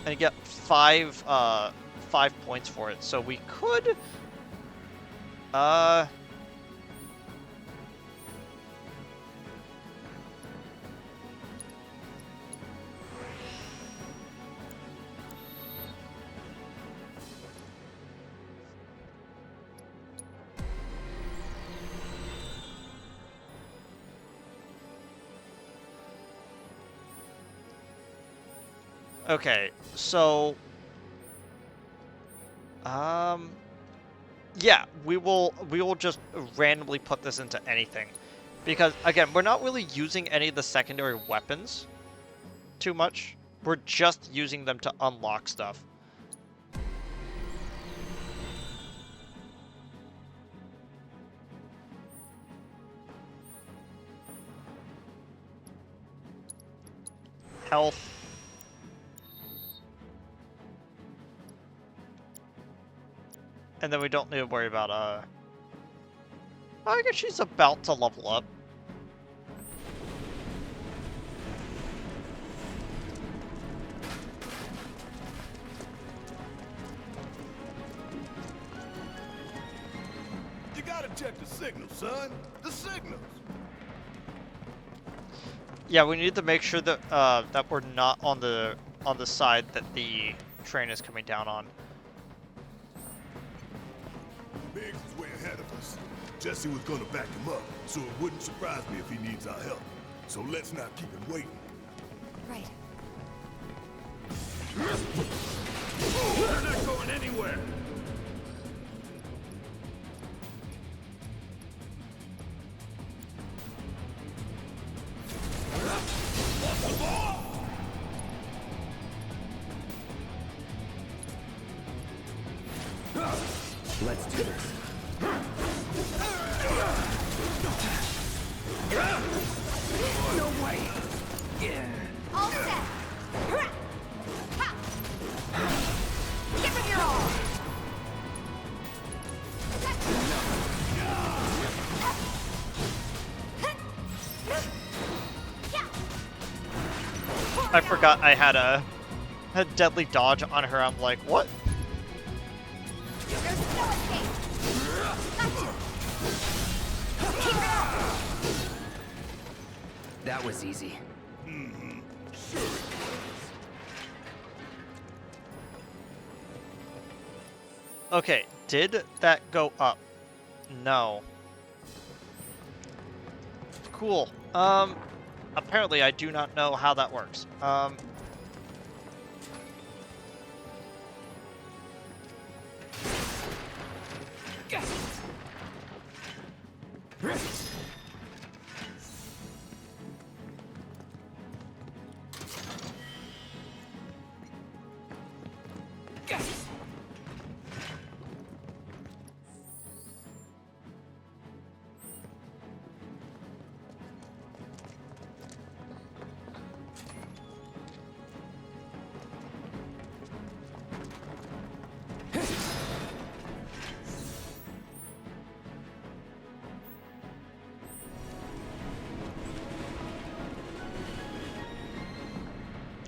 And you get 5 points for it, so we could... Okay, so... Yeah, we will just randomly put this into anything. Because, again, we're not really using any of the secondary weapons too much. We're just using them to unlock stuff. Health. And then we don't need to worry about, I guess she's about to level up. You gotta check the signals, son. The signals. Yeah, we need to make sure that, that we're not on the side that the train is coming down on. Biggs is way ahead of us. Jesse was gonna back him up, so it wouldn't surprise me if he needs our help. So let's not keep him waiting. Right. We're not going anywhere. Let's do this. No way. Yeah. All set. Ha. Give him your all. I forgot I had a deadly dodge on her. I'm like, what? There's no escape. That was easy. Sure. Okay, did that go up? No. Cool. Apparently I do not know how that works.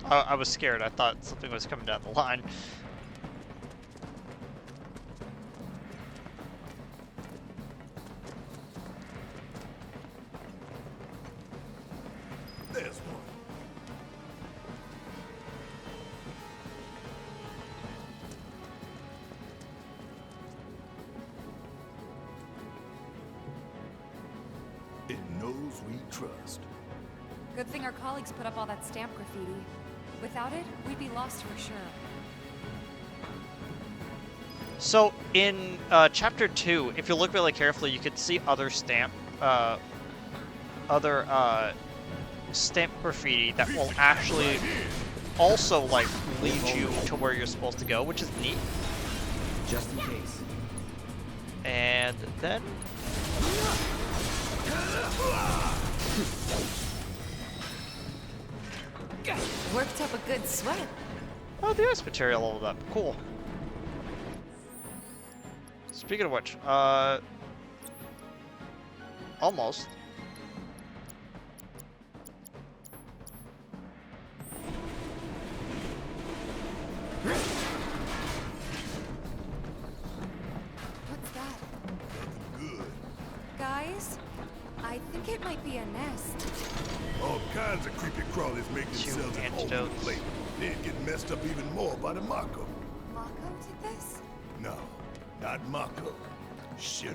I was scared. I thought something was coming down the line. There's one. It knows we trust. Good thing our colleagues put up all that stamp graffiti. Without it, we'd be lost for sure. So in chapter 2, if you look really carefully, you could see other stamp graffiti that will actually also like lead you to where you're supposed to go, which is neat. Just in case. And then up a good sweat. Oh, the ice material leveled up. Cool. Speaking of which, almost. What's that? Guys, I think it might be a nest. All kinds of creepy crawlies make themselves at home on the plate. They'd get messed up even more by the Mako. Mako did this? No, not Mako. Shinra.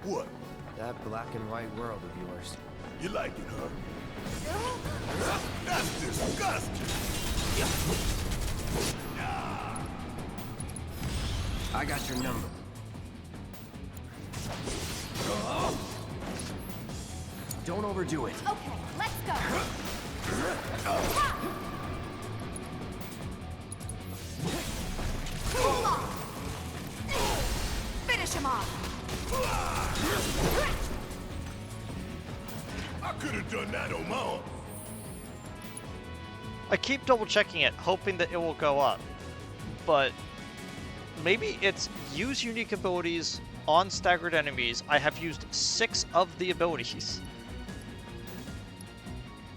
What? That black and white world of yours. You like it, huh? That's disgusting! I got your number. Don't overdo it. Okay, let's go. Finish him off. I could have done that on my own. I keep double checking it, hoping that it will go up. But maybe it's use unique abilities on staggered enemies. I have used 6 of the abilities.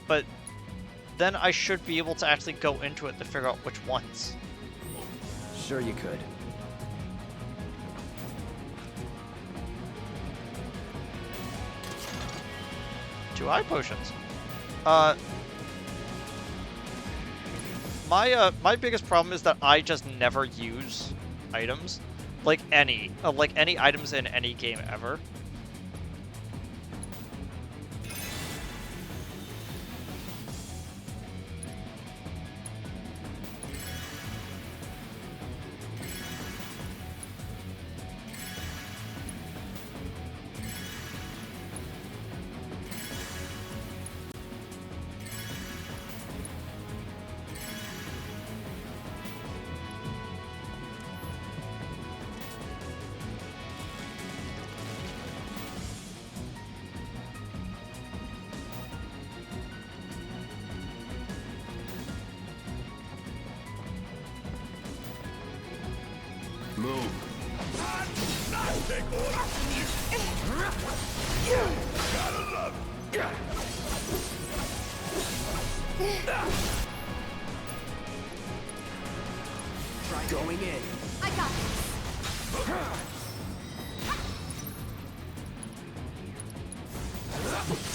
But then I should be able to actually go into it to figure out which ones. Sure you could. 2 eye potions. My biggest problem is that I just never use items, like any items in any game ever. Move. Not take orders from you. Gotta love it. Try going in. I got this.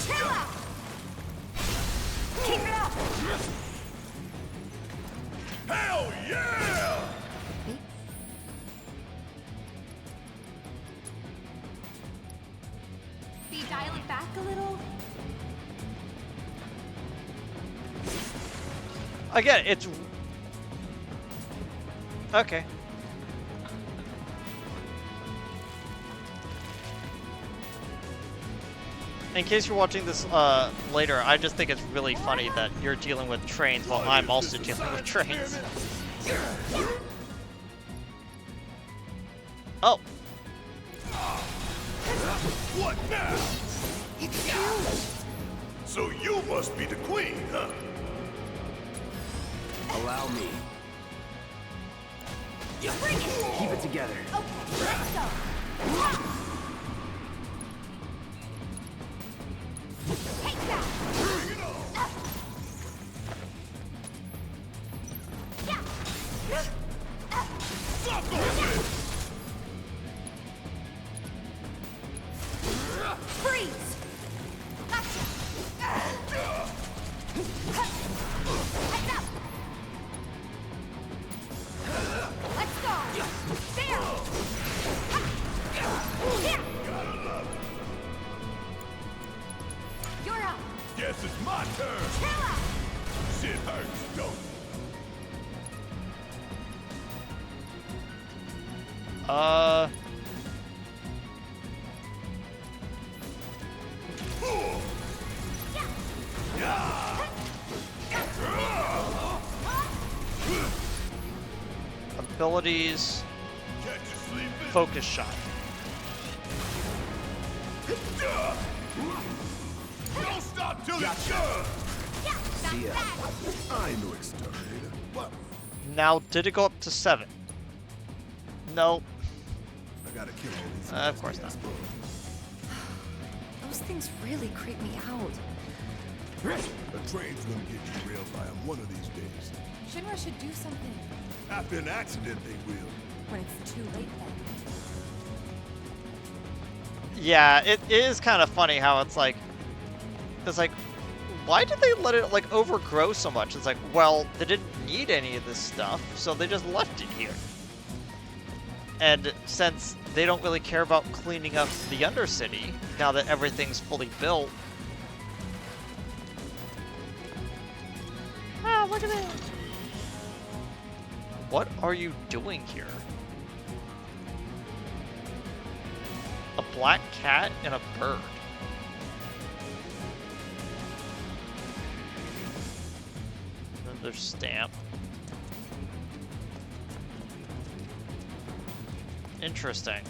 Chill out. Keep it up. Hell yeah! Be dial it back a little. Again, it's okay. In case you're watching this later, I just think it's really funny that you're dealing with trains while I'm also dealing with trains. Oh. What now? It's you. So you must be the queen, huh? Allow me. Bring it. Keep it together. Okay, let's go. Take that. Bring it on. Yeah. Suck on this. Freeze. Gotcha. Heads up. Let's go. There. Here. You're up. Guess it's my turn. Chill out. Shit hurts, don't it? Abilities. Focus shot. Don't stop till it's done. See ya. I ain't no exterminator. What? Now, did it go up to 7? No. I gotta kill all these. Of course not. Those things really creep me out. A train's gonna get derailed by them one of these days. Shinra should do something. After an accident, they will. When it's too late, then. Yeah, it is kind of funny how it's like, why did they let it like overgrow so much? It's like, well, they didn't need any of this stuff, so they just left it here. And since they don't really care about cleaning up the Undercity, now that everything's fully built. Ah, look at it! What are you doing here? A black cat and a bird. Another stamp. Interesting.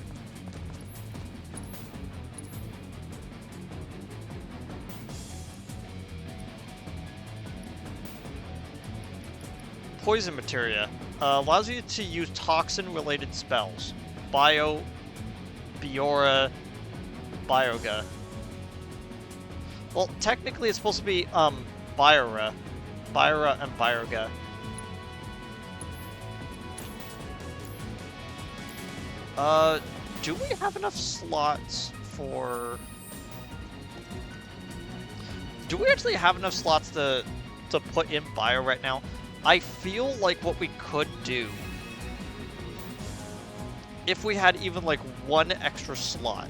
Poison materia allows you to use toxin-related spells. Biora, Bioga. Well, technically it's supposed to be Biora and Bioga. Do we have enough slots for... Do we actually have enough slots to put in Bio right now? I feel like what we could do, if we had even like one extra slot.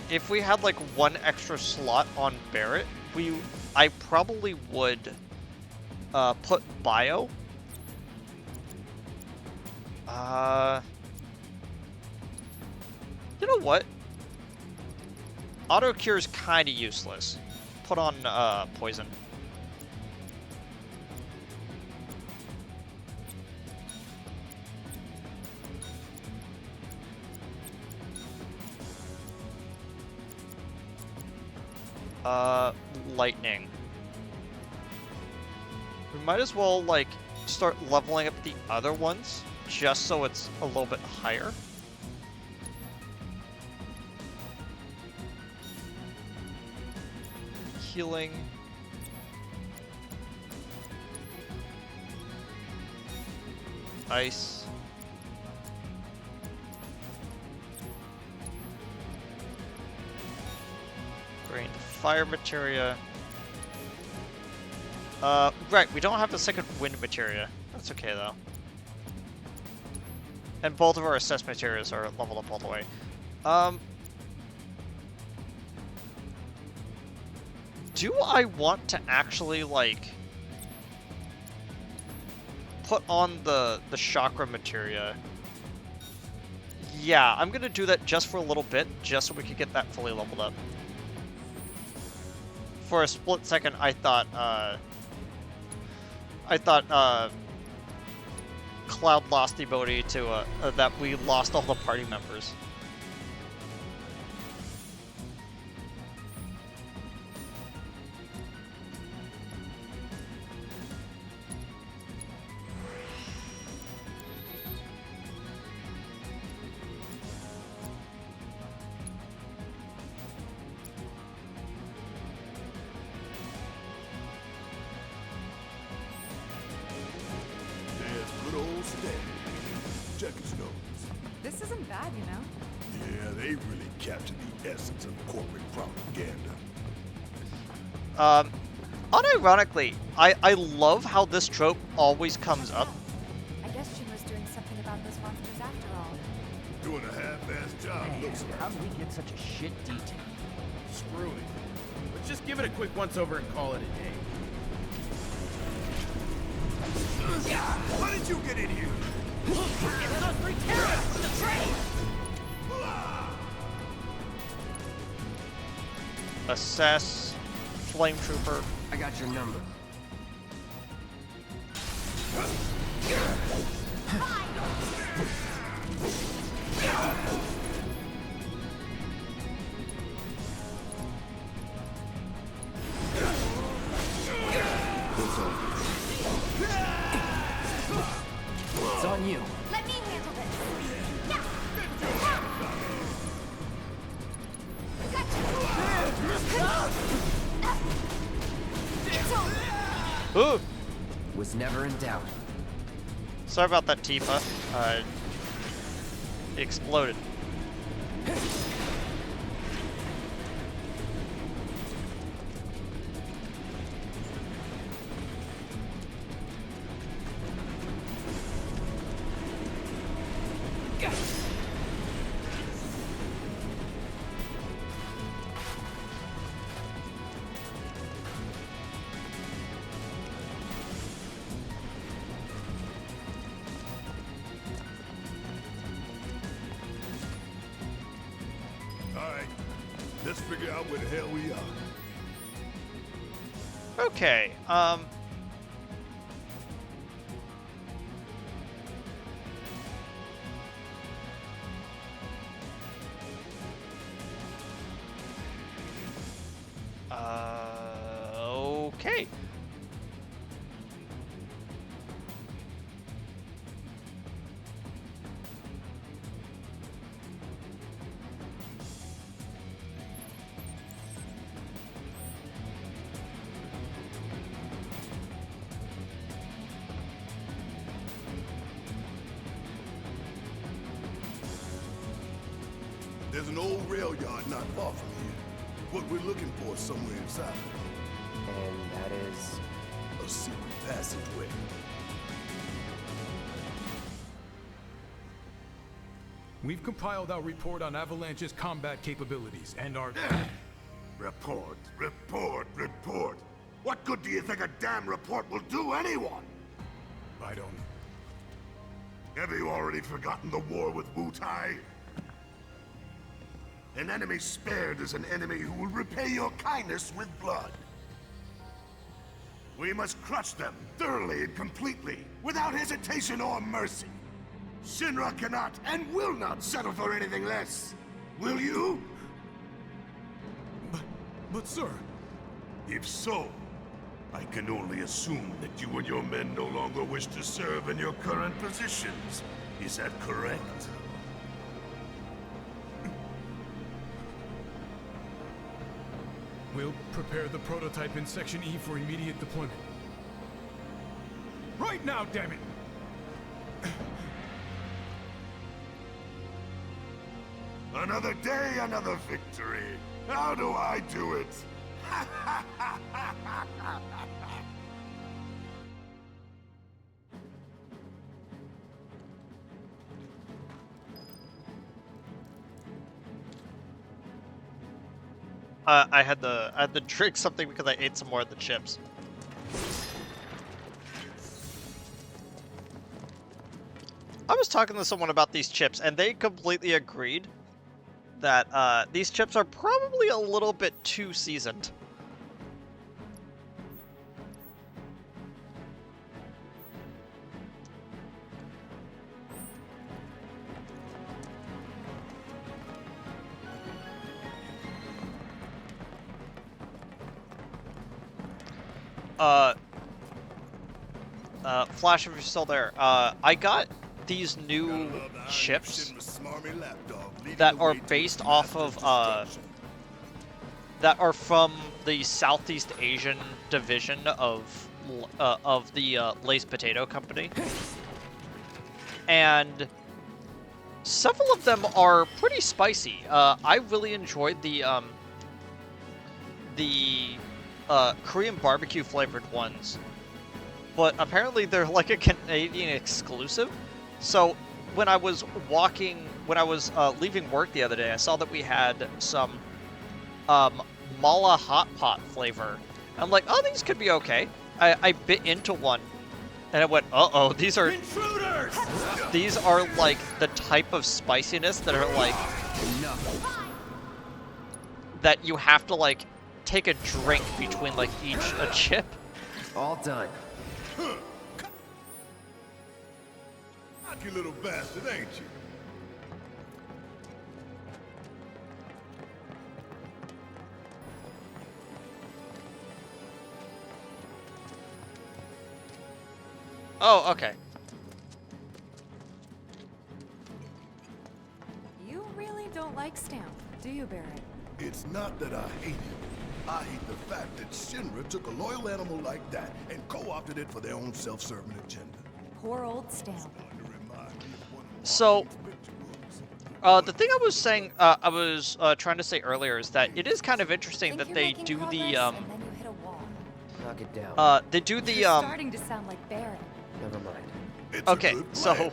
If we had like one extra slot on Barrett, I probably would put Bio. You know what? Auto cure is kind of useless. Put on poison. Lightning. We might as well like start leveling up the other ones just so it's a little bit higher. Healing. Ice. Grain fire materia. Right, we don't have the second wind materia. That's okay though. And both of our assess materials are leveled up all the way. Do I want to actually, like, put on the chakra materia? Yeah, I'm gonna do that just for a little bit, just so we could get that fully leveled up. For a split second, I thought Cloud lost the ability to, that we lost all the party members. Check his nose. This isn't bad, you know? Yeah, they really captured the essence of corporate propaganda. Unironically, I love how this trope always comes up. I guess Shinra's doing something about those monsters after all. Doing a half-assed job, Man, looks like. how did we get such a shit detail? Screw it. Let's just give it a quick once-over and call it a day. How did you get in here? It's those 3 terrorists with the train! Assess, flame trooper. I got your number. Was never in doubt. Sorry about that, Tifa. It exploded. Let's figure out where the hell we are. Okay, okay. There's an old rail yard not far from here. What we're looking for is somewhere inside. And that is... a secret passageway. We've compiled our report on Avalanche's combat capabilities and our... Report, report, report. What good do you think a damn report will do anyone? I don't... Have you already forgotten the war with Wu-Tai? An enemy spared is an enemy who will repay your kindness with blood. We must crush them thoroughly and completely, without hesitation or mercy. Shinra cannot and will not settle for anything less. Will you? But sir... If so, I can only assume that you and your men no longer wish to serve in your current positions. Is that correct? We'll prepare the prototype in Section E for immediate deployment. Right now, damn it! Another day, another victory. How do I do it? I had to drink something because I ate some more of the chips. I was talking to someone about these chips, and they completely agreed that these chips are probably a little bit too seasoned. Flash, if you're still there, I got these new chips that are based off of, that are from the Southeast Asian division of the Lay's Potato Company. And several of them are pretty spicy. I really enjoyed the Korean barbecue flavored ones. But apparently they're like a Canadian exclusive. So when I was leaving work the other day, I saw that we had some mala hot pot flavor. I'm like, oh, these could be okay. I bit into one, and I went, uh-oh, these are intruders. These are like the type of spiciness that are like that you have to like take a drink between like each a chip. All done. Cocky little bastard, ain't you? Oh, okay. You really don't like Stamp, do you, Barrett? It's not that I hate him. I hate the fact that Shinra took a loyal animal like that and co-opted it for their own self-serving agenda. Poor old Stan. So, the thing I was saying, I was trying to say earlier is that it is kind of interesting that they do the Knock it down. they do the You're starting to sound like Baron. Never mind. Okay, so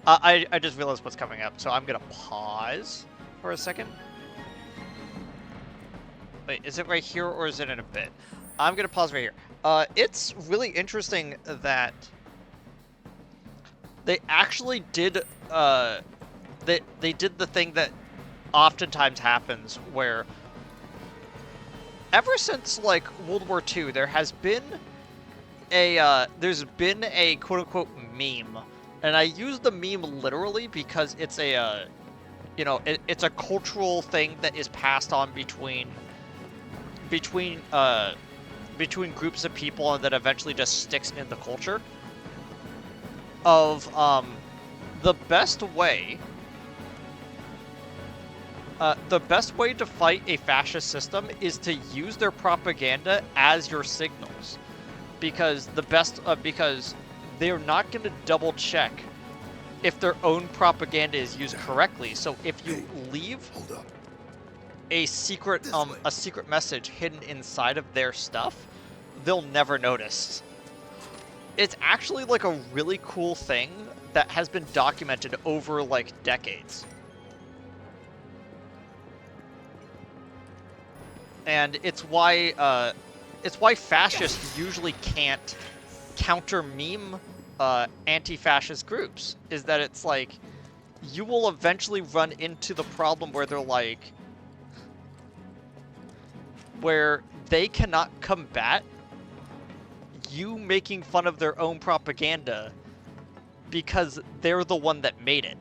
I just realized what's coming up, so I'm gonna pause for a second. Wait, is it right here or is it in a bit? I'm gonna pause right here. It's really interesting that they actually did they did the thing that oftentimes happens where ever since like World War II there's been a quote-unquote meme, and I use the meme literally because it's a you know, it's a cultural thing that is passed on between groups of people and that eventually just sticks in the culture of the best way to fight a fascist system is to use their propaganda as your signals, because because they're not going to double check if their own propaganda is used correctly. So if you leave a secret message hidden inside of their stuff, they'll never notice. It's actually like a really cool thing that has been documented over like decades. And it's why fascists usually can't counter meme anti-fascist groups, is that it's like you will eventually run into the problem where they're like, where they cannot combat you making fun of their own propaganda because they're the one that made it.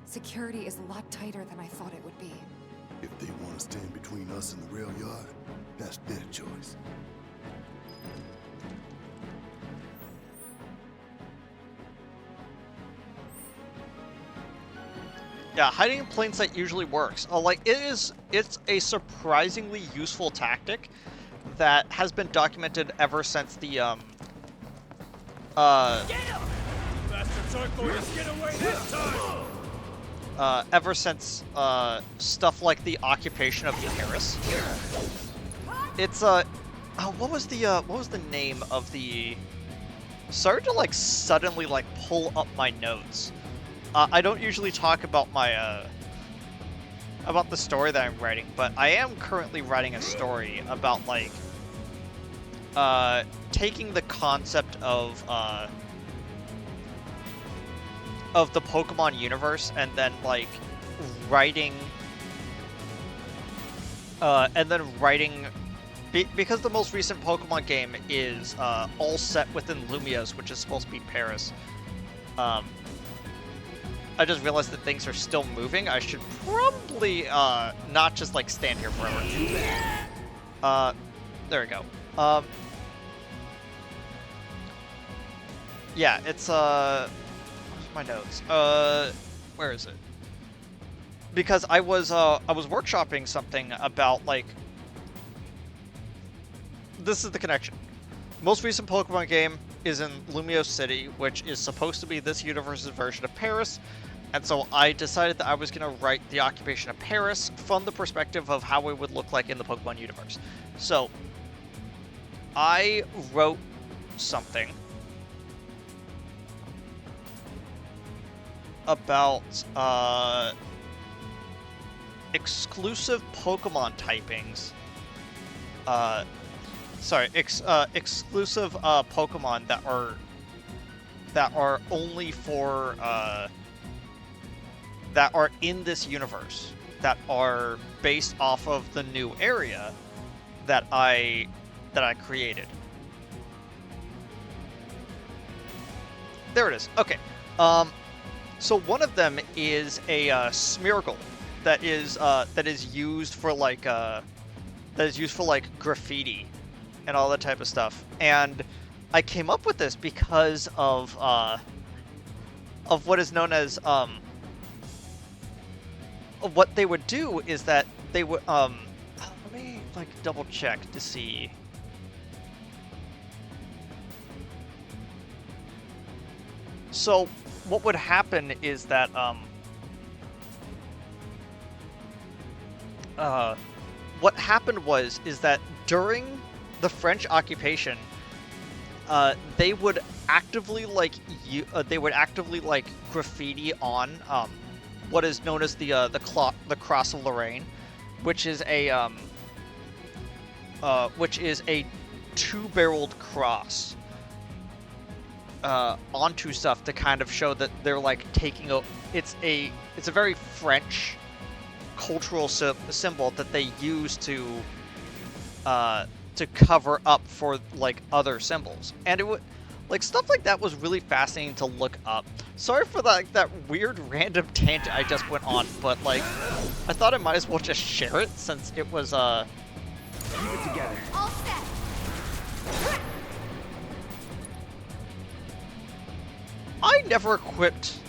Security is a lot tighter than I thought it would be. If they want to stand between us and the rail yard, that's their choice. Yeah, hiding in plain sight usually works. Like it's a surprisingly useful tactic that has been documented ever since the Get him! Bastards aren't going to get away this time! Ever since stuff like the occupation of Paris. It's what was the name of the? Sorry to like suddenly like pull up my notes. I don't usually talk about my about the story that I'm writing, but I am currently writing a story about like taking the concept of the Pokemon universe and then like writing because the most recent Pokemon game is all set within Lumios, which is supposed to be Paris. I just realized that things are still moving. I should probably not just like stand here forever. There we go. Yeah, it's where's my notes? Where is it? Because I was workshopping something about like, this is the connection. Most recent Pokemon game is in Lumios City, which is supposed to be this universe's version of Paris. And so I decided that I was going to write the occupation of Paris from the perspective of how it would look like in the Pokemon universe. So I wrote something about exclusive Pokemon typings. Exclusive Pokemon that are only for that are in this universe, that are based off of the new area that I created. There it is. Okay. So one of them is a Smeargle that is used for like graffiti and all that type of stuff. And I came up with this because of what is known as what they would do is that they would let me like double check to see. So what would happen is that what happened is that during the French occupation, they would actively like graffiti on what is known as the Cross of Lorraine, which is a two-barreled cross onto stuff to kind of show that they're like taking a. It's a very French cultural symbol that they use to cover up for like other symbols, and it would like stuff like that was really fascinating to look up. Sorry for that weird random tangent I just went on, but like I thought I might as well just share it since it was Keep it together. All set. I never equipped.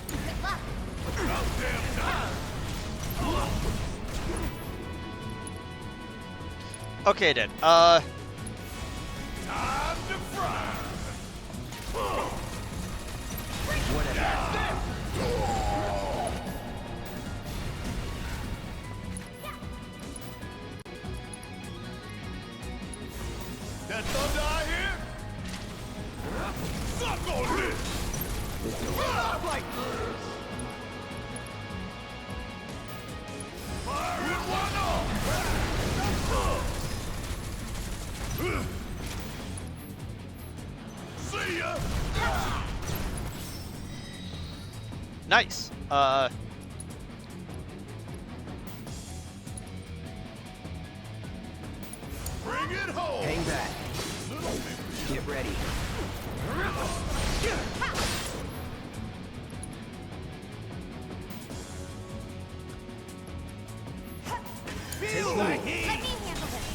Good luck. Okay, then. Time to fry. That thunder I hear? Suck on this! Like this! Fire it one off! See ya! Nice. Bring it home! Hang back. Get ready. Feel the heat! Let me handle this.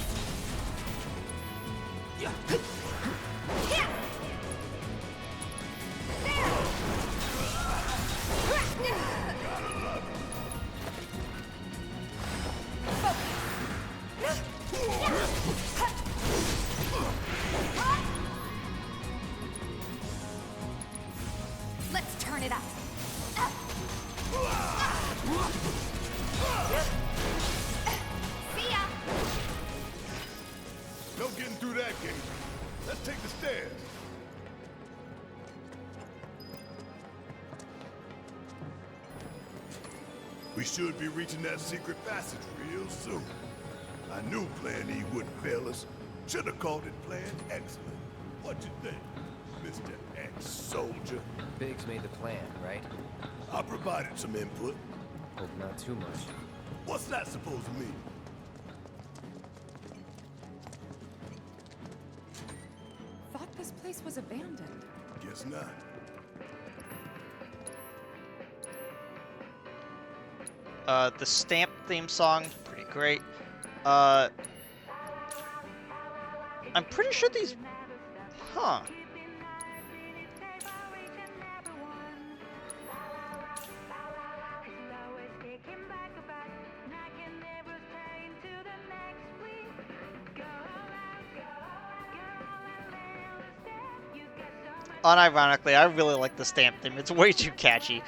Let's turn it up. See ya. No getting through that gate. Let's take the stairs. We should be reaching that secret passage real soon. I knew Plan E wouldn't fail us. Should have called it Plan Excellent. What you think, Mr. Ex-Soldier? Biggs made the plan, right? I provided some input. Hope not too much. What's that supposed to mean? Thought this place was abandoned. Guess not. The Stamp theme song, pretty great. I'm pretty sure these... Huh. Unironically, I really like the Stamp theme. It's way too catchy.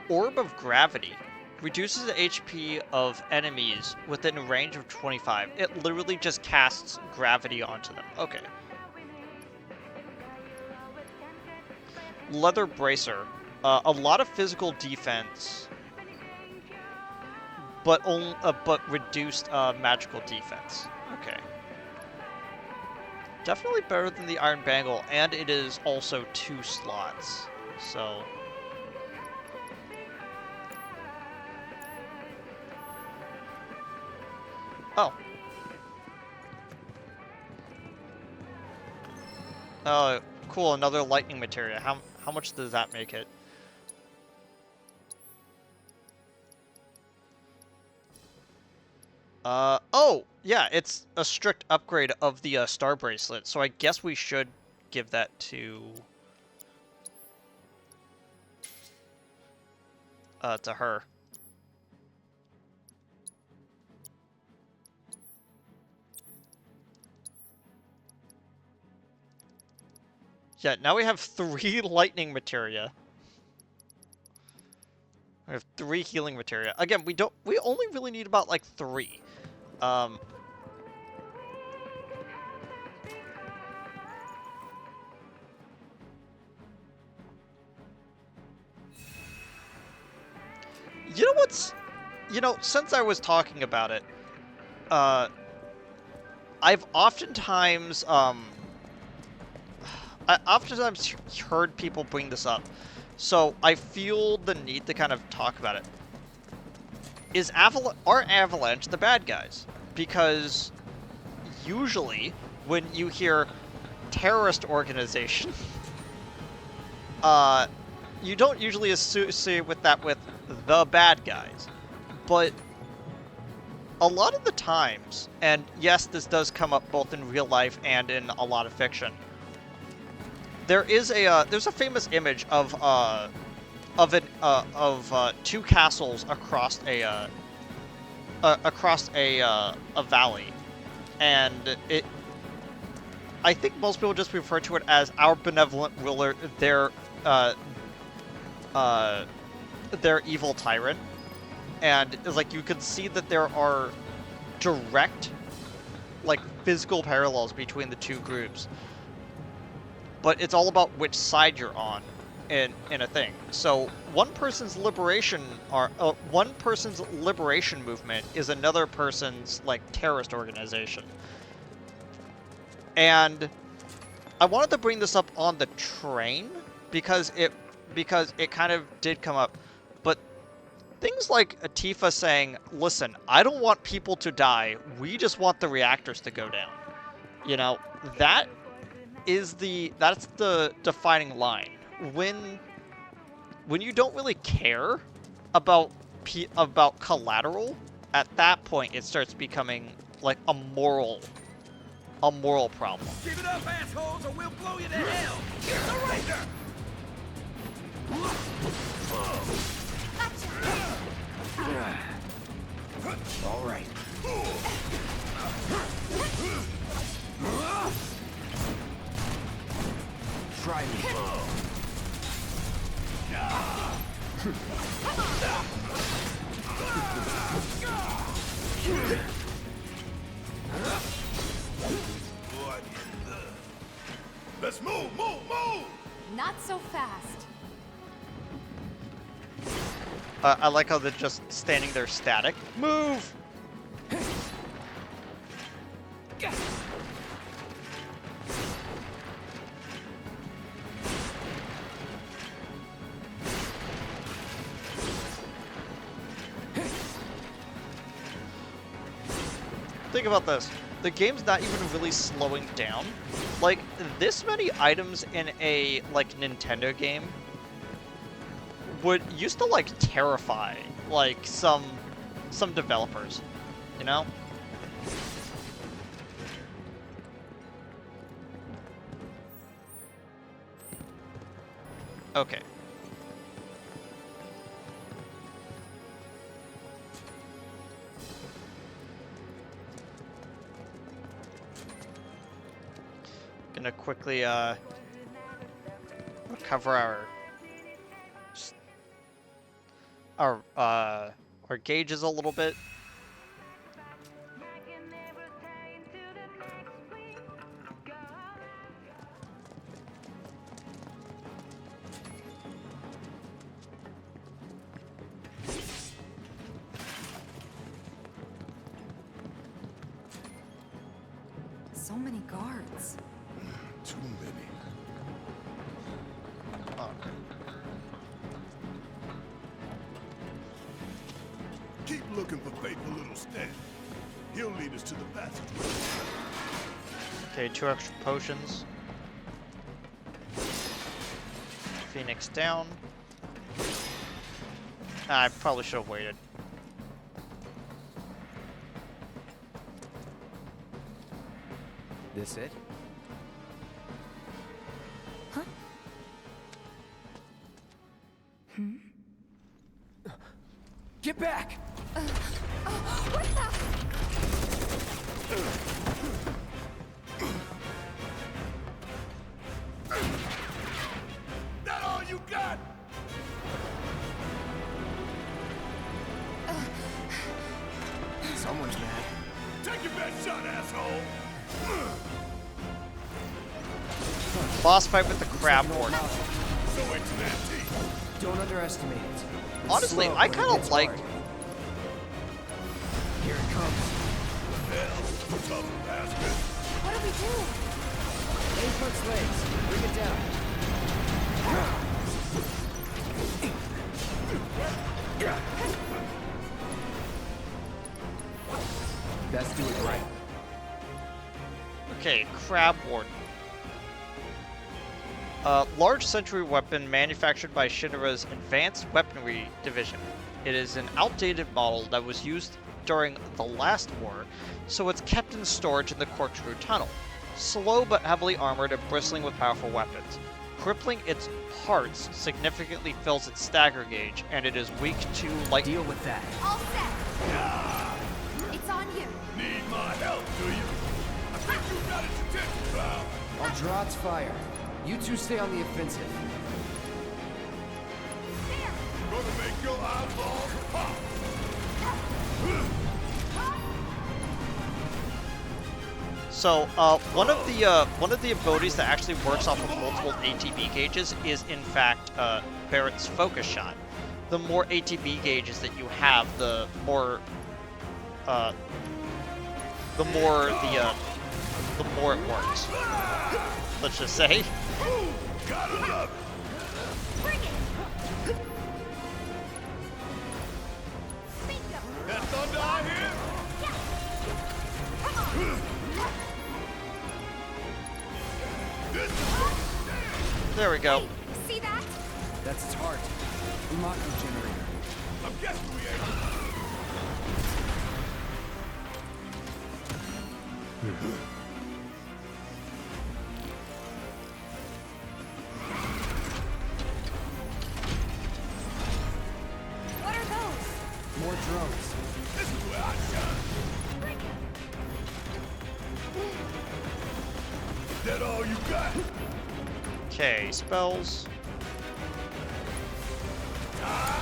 Orb of Gravity. Reduces the HP of enemies within a range of 25. It literally just casts gravity onto them. Okay. Leather Bracer. A lot of physical defense, but reduced magical defense. Okay. Definitely better than the Iron Bangle, and it is also 2 slots. So... Oh. Oh, cool, another lightning materia. How much does that make it? Oh, yeah, it's a strict upgrade of the star bracelet, so I guess we should give that to her. Yeah, now we have 3 lightning materia. We have 3 healing materia. Again, we only really need about like 3. You know what's, since I was talking about it, I've oftentimes heard people bring this up, so I feel the need to kind of talk about it. Are Avalanche the bad guys? Because usually when you hear terrorist organization, you don't usually associate with the bad guys, but a lot of the times, and yes, this does come up both in real life and in a lot of fiction. There's a famous image of 2 castles across a valley, and I think most people just refer to it as our benevolent ruler, their evil tyrant, and it's like you can see that there are direct, like, physical parallels between the 2 groups. But it's all about which side you're on in a thing. So one person's liberation movement is another person's, like, terrorist organization. And I wanted to bring this up on the train because it kind of did come up. But things like Atifa saying, "Listen, I don't want people to die. We just want the reactors to go down." That's the defining line. When you don't really care about collateral, at that point it starts becoming like a moral problem. Keep it up, assholes, or we'll blow you to hell! Surrender! All right. Try me. Let's move! Not so fast. I like how they're just standing there static. Move! Think about this. The game's not even really slowing down. Like, this many items in a, like, Nintendo game used to, like, terrify, like, some developers, you know? Okay. Gonna quickly recover our gauges a little bit. So many guards. Too many. Keep looking for faithful little Stan. He'll lead us to the passageway. Okay, 2 extra potions. Phoenix down. I probably should have waited. This it? Huh? Hmm? Get back! What That all you got? Someone's mad. Take your best shot, asshole! Boss fight with the crab warden. So into that teeth. Don't underestimate it. It's Honestly, slow, I but it kind of hits like. hard. Here it comes. Hell, tough bastard. What do we do? Aim for its legs. Bring it down. Best do it right. Okay, crab warden. Large sentry weapon manufactured by Shinra's Advanced Weaponry Division. It is an outdated model that was used during the last war, so it's kept in storage in the corkscrew tunnel. Slow but heavily armored and bristling with powerful weapons. Crippling its parts significantly fills its stagger gauge, and it is weak to light. Deal with that. All set. It's on you. Need my help, do you? I think you got its attention, pal. I'll draw its fire. You two stay on the offensive. Gonna make your eyeballs pop. So, one of the abilities that actually works off of multiple ATB gauges is, in fact, Barrett's focus shot. The more ATB gauges that you have, the more it works. Let's just say. Gotta love it. Bring it. That thunder out here? There we go. See that? That's its heart. Umako generator. I'm guessing we ain't. What are those? More drones. This is where I shine. Is that all you got? Okay, spells.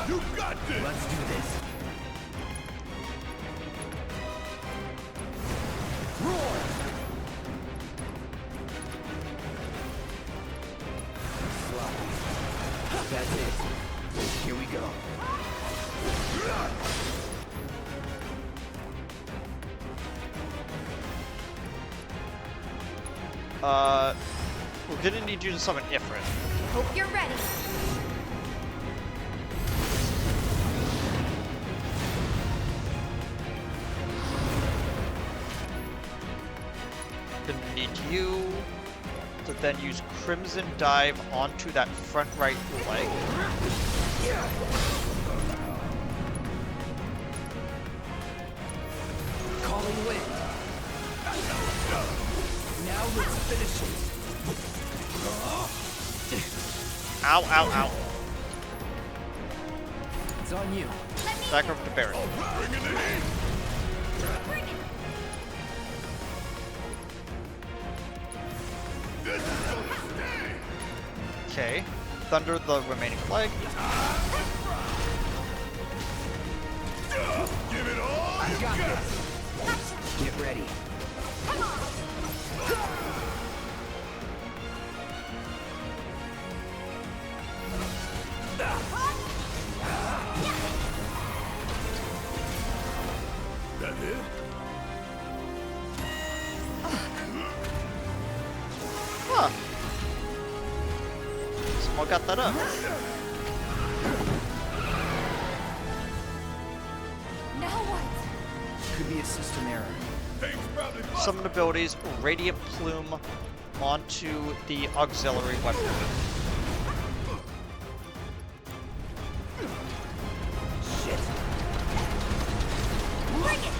You got this. Let's do this. Roar! That's it. Here we go. We're gonna need you to summon Ifrit. Hope you're ready. Gonna need you to then use Crimson Dive onto that front right leg. Calling wind. Now let's finish it. Ow, ow, ow. It's on you. Back over to Barrett. Bring in the heat. Bring it. This is gonna stay. Okay. Thunder the remaining leg. Give it all I you got got. this. Get ready. Come on. That it? Huh. Someone got that up. Now what? Could be a system error. Things probably busted. Summon abilities, Radiant Plume onto the auxiliary weapon. Shit. Bring it.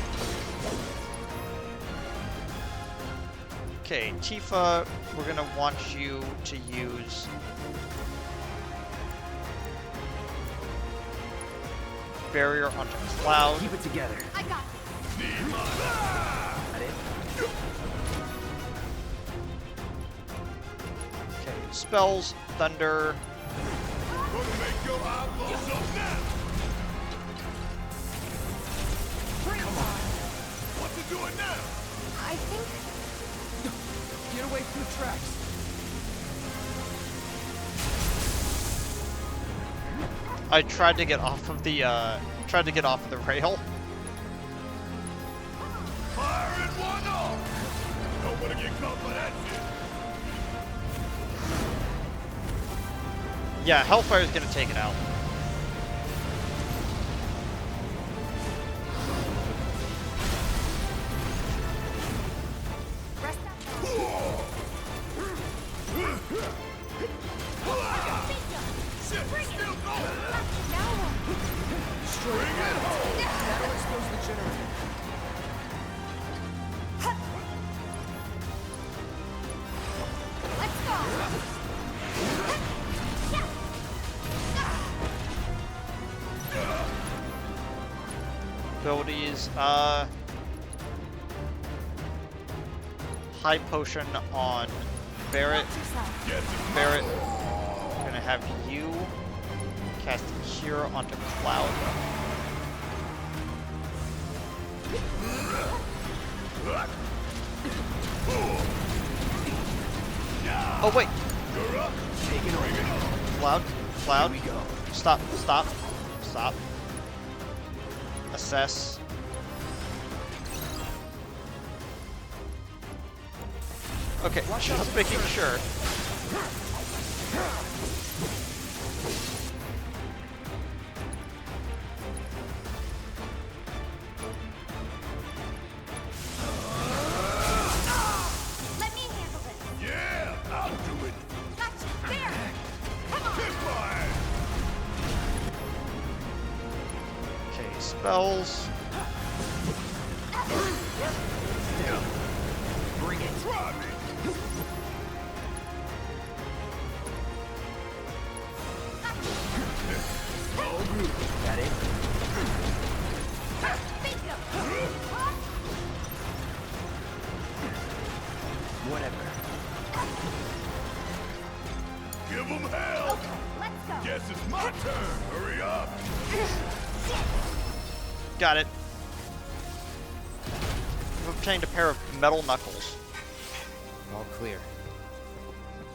Okay, Tifa, we're gonna want you to use barrier onto Cloud. Keep it together. I got Got it? Okay, spells, thunder. Gonna make your eyeballs up now! Come on. What you doing now? I think... Get away from the tracks. I tried to get off of the rail. Fire in one off! Don't wanna get caught by that shit. Yeah, Hellfire's gonna take it out. Abilities, high potion on Barrett. Barrett, gonna have you cast Cure onto Cloud. Oh wait. Cloud, Cloud. Stop, stop, stop. Assess. Okay, just making sure. Let me handle it. Yeah, I'll do it. Gotcha. There. Come on. Kick my ass. Okay, spells. Bring it. Try me. All good. Got it? Bingo. Whatever. Give them hell. Okay, let's go. Guess it's my turn. Hurry up. Got it. I've obtained a pair of metal knuckles. All clear.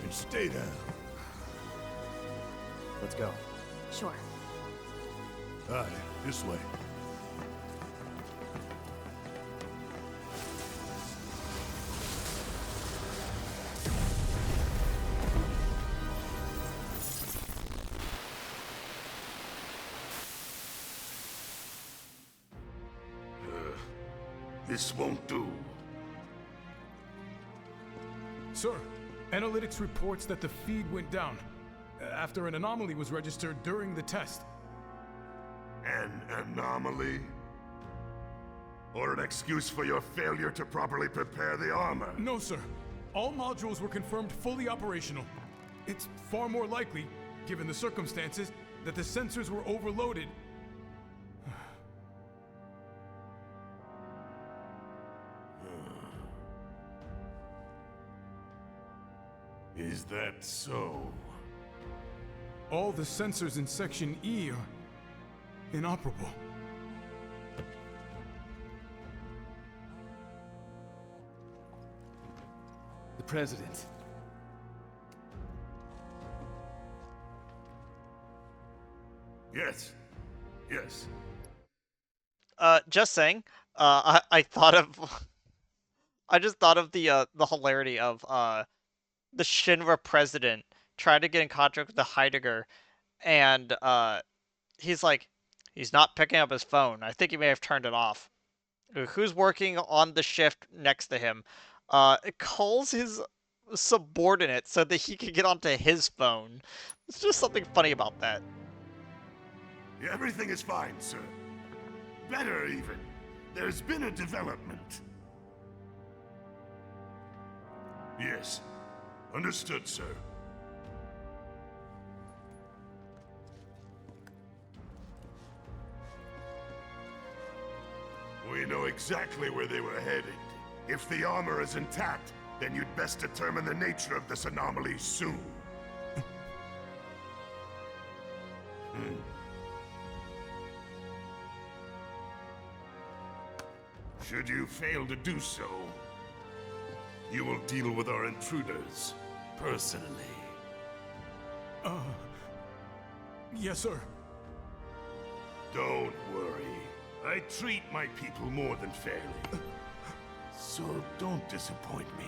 And stay down. Let's go. Sure. Aye, this way. This won't do. Sir, analytics reports that the feed went down after an anomaly was registered during the test. An anomaly? Or an excuse for your failure to properly prepare the armor? No, sir. All modules were confirmed fully operational. It's far more likely, given the circumstances, that the sensors were overloaded. Is that so? All the sensors in Section E are inoperable. The President. Yes. Yes. Just saying. I thought of. I just thought of the hilarity of the Shinra president trying to get in contact with the Heidegger, and he's like, he's not picking up his phone. I think he may have turned it off. Who's working on the shift next to him? It calls his subordinate so that he can get onto his phone. It's just something funny about that. Everything is fine, sir. Better, even. There's been a development. Yes. Understood, sir. We know exactly where they were headed. If the armor is intact, then you'd best determine the nature of this anomaly soon. Should you fail to do so, you will deal with our intruders personally. Yes, sir. Don't worry. I treat my people more than fairly. So don't disappoint me.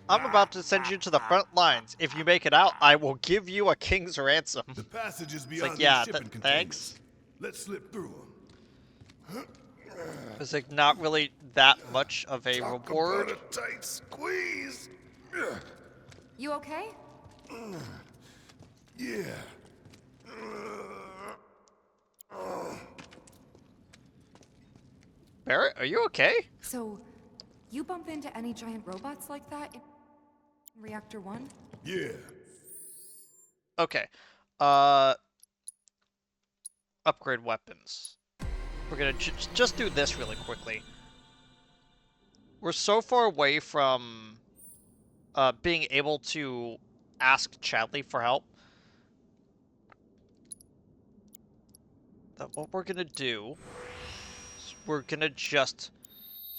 I'm about to send you to the front lines. If you make it out, I will give you a king's ransom. The passage is It's beyond like, yeah, these shipping thanks. containers. Let's slip through them. It's like not really that much of a Talk reward. about a tight squeeze. You okay? Yeah. Barrett, are you okay? So, you bump into any giant robots like that in Reactor 1? Yeah. Okay. Upgrade weapons. We're gonna just do this really quickly. We're so far away from being able to ask Chadley for help that what we're gonna do is we're gonna just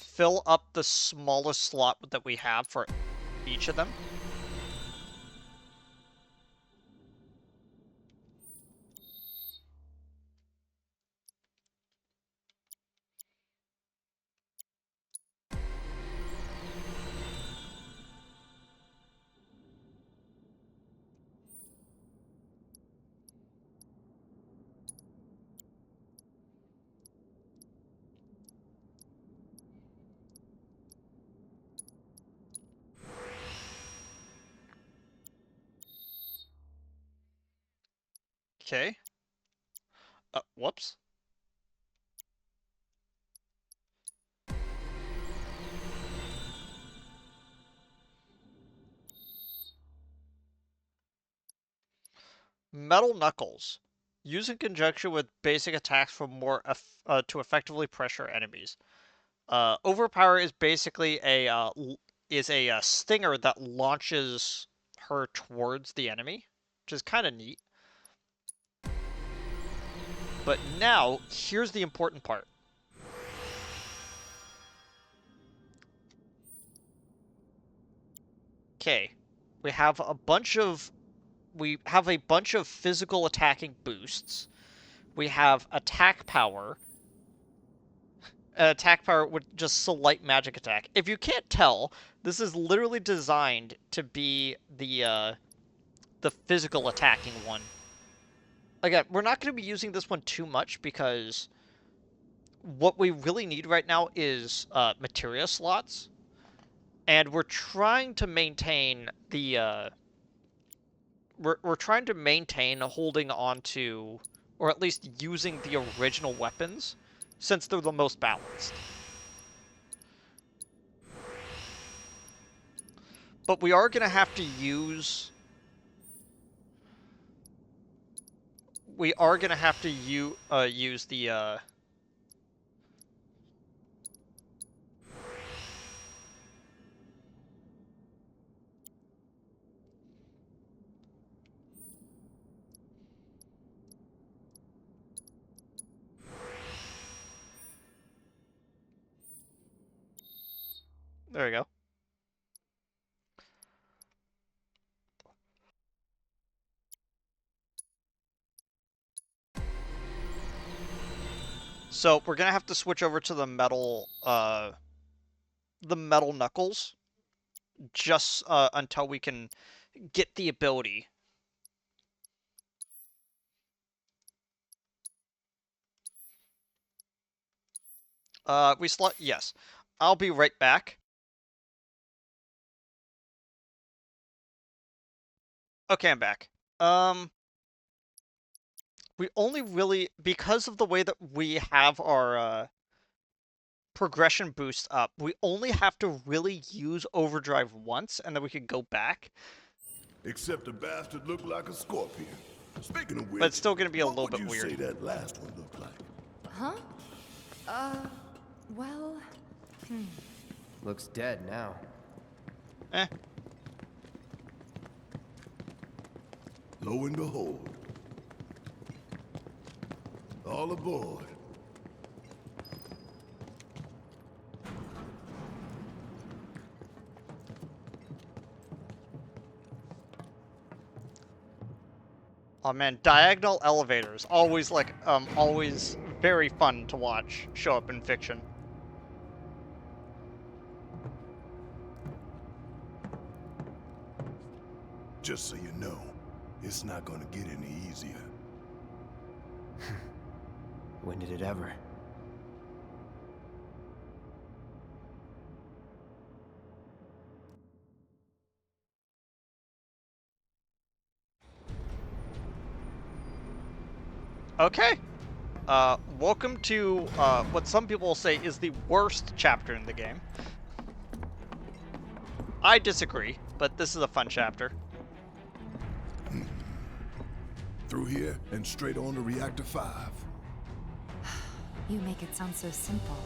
fill up the smallest slot that we have for each of them. Okay. Whoops. Metal Knuckles. Use in conjunction with basic attacks for to effectively pressure enemies. Overpower is basically a stinger that launches her towards the enemy, which is kind of neat. But now, here's the important part. Okay, we have a bunch of physical attacking boosts. We have attack power. Attack power with just slight magic attack. If you can't tell, this is literally designed to be the physical attacking one. Again, we're not going to be using this one too much because what we really need right now is materia slots, and we're trying to maintain the we're trying to maintain holding on to, or at least using the original weapons, since they're the most balanced. But we are going to have to use... We are going to have to use the... There we go. So we're gonna have to switch over to the metal knuckles, just until we can get the ability. Yes. I'll be right back. Okay, I'm back. We only really, because of the way that we have our progression boost up, we only have to really use overdrive once, and then we can go back. Except the bastard looked like a scorpion. Speaking of which, but it's still going to be a what little would bit you weird. say that last one looked like? Huh? Well... Looks dead now. Eh. Lo and behold. All aboard. Oh man, diagonal elevators, always always very fun to watch show up in fiction. Just so you know, it's not gonna get any easier. When did it ever? Okay. Welcome to what some people say is the worst chapter in the game. I disagree, but this is a fun chapter. Through here and straight on to Reactor 5. You make it sound so simple.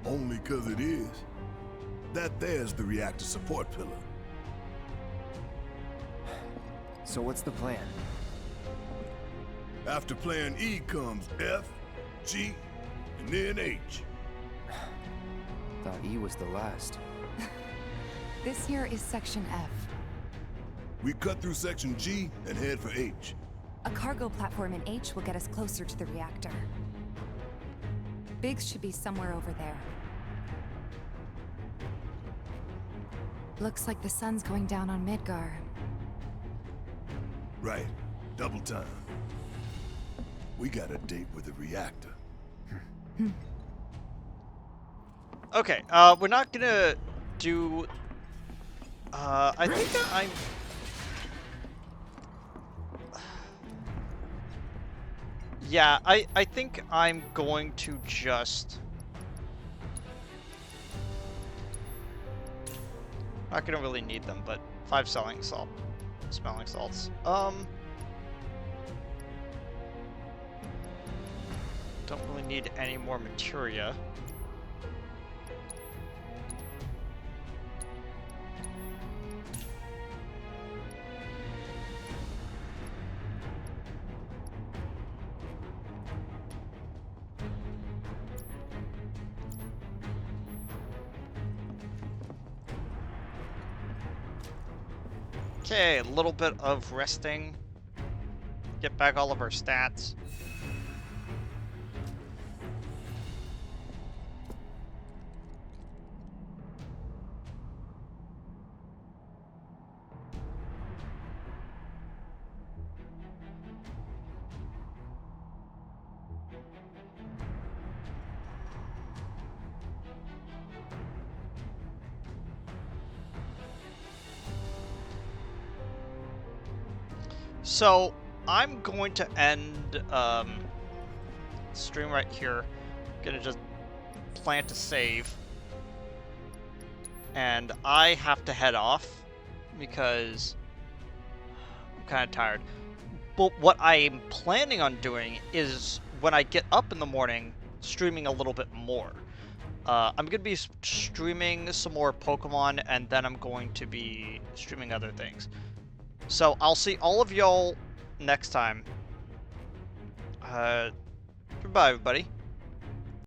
Only 'cause it is. That there's the reactor support pillar. So what's the plan? After plan E comes F, G, and then H. Thought E was the last. This here is Section F. We cut through Section G and head for H. A cargo platform in H will get us closer to the reactor. Biggs should be somewhere over there. Looks like the sun's going down on Midgar. Right. Double time. We got a date with the reactor. Okay, we're not gonna do... I think I'm... Yeah, I think I'm going to just... Not gonna really need them, but 5 smelling salts. Don't really need any more materia. Okay, a little bit of resting. Get back all of our stats. So, I'm going to end stream right here. Gonna just plant a save. And I have to head off because I'm kind of tired. But what I'm planning on doing is when I get up in the morning, streaming a little bit more. I'm going to be streaming some more Pokemon, and then I'm going to be streaming other things. So I'll see all of y'all next time. Goodbye, everybody.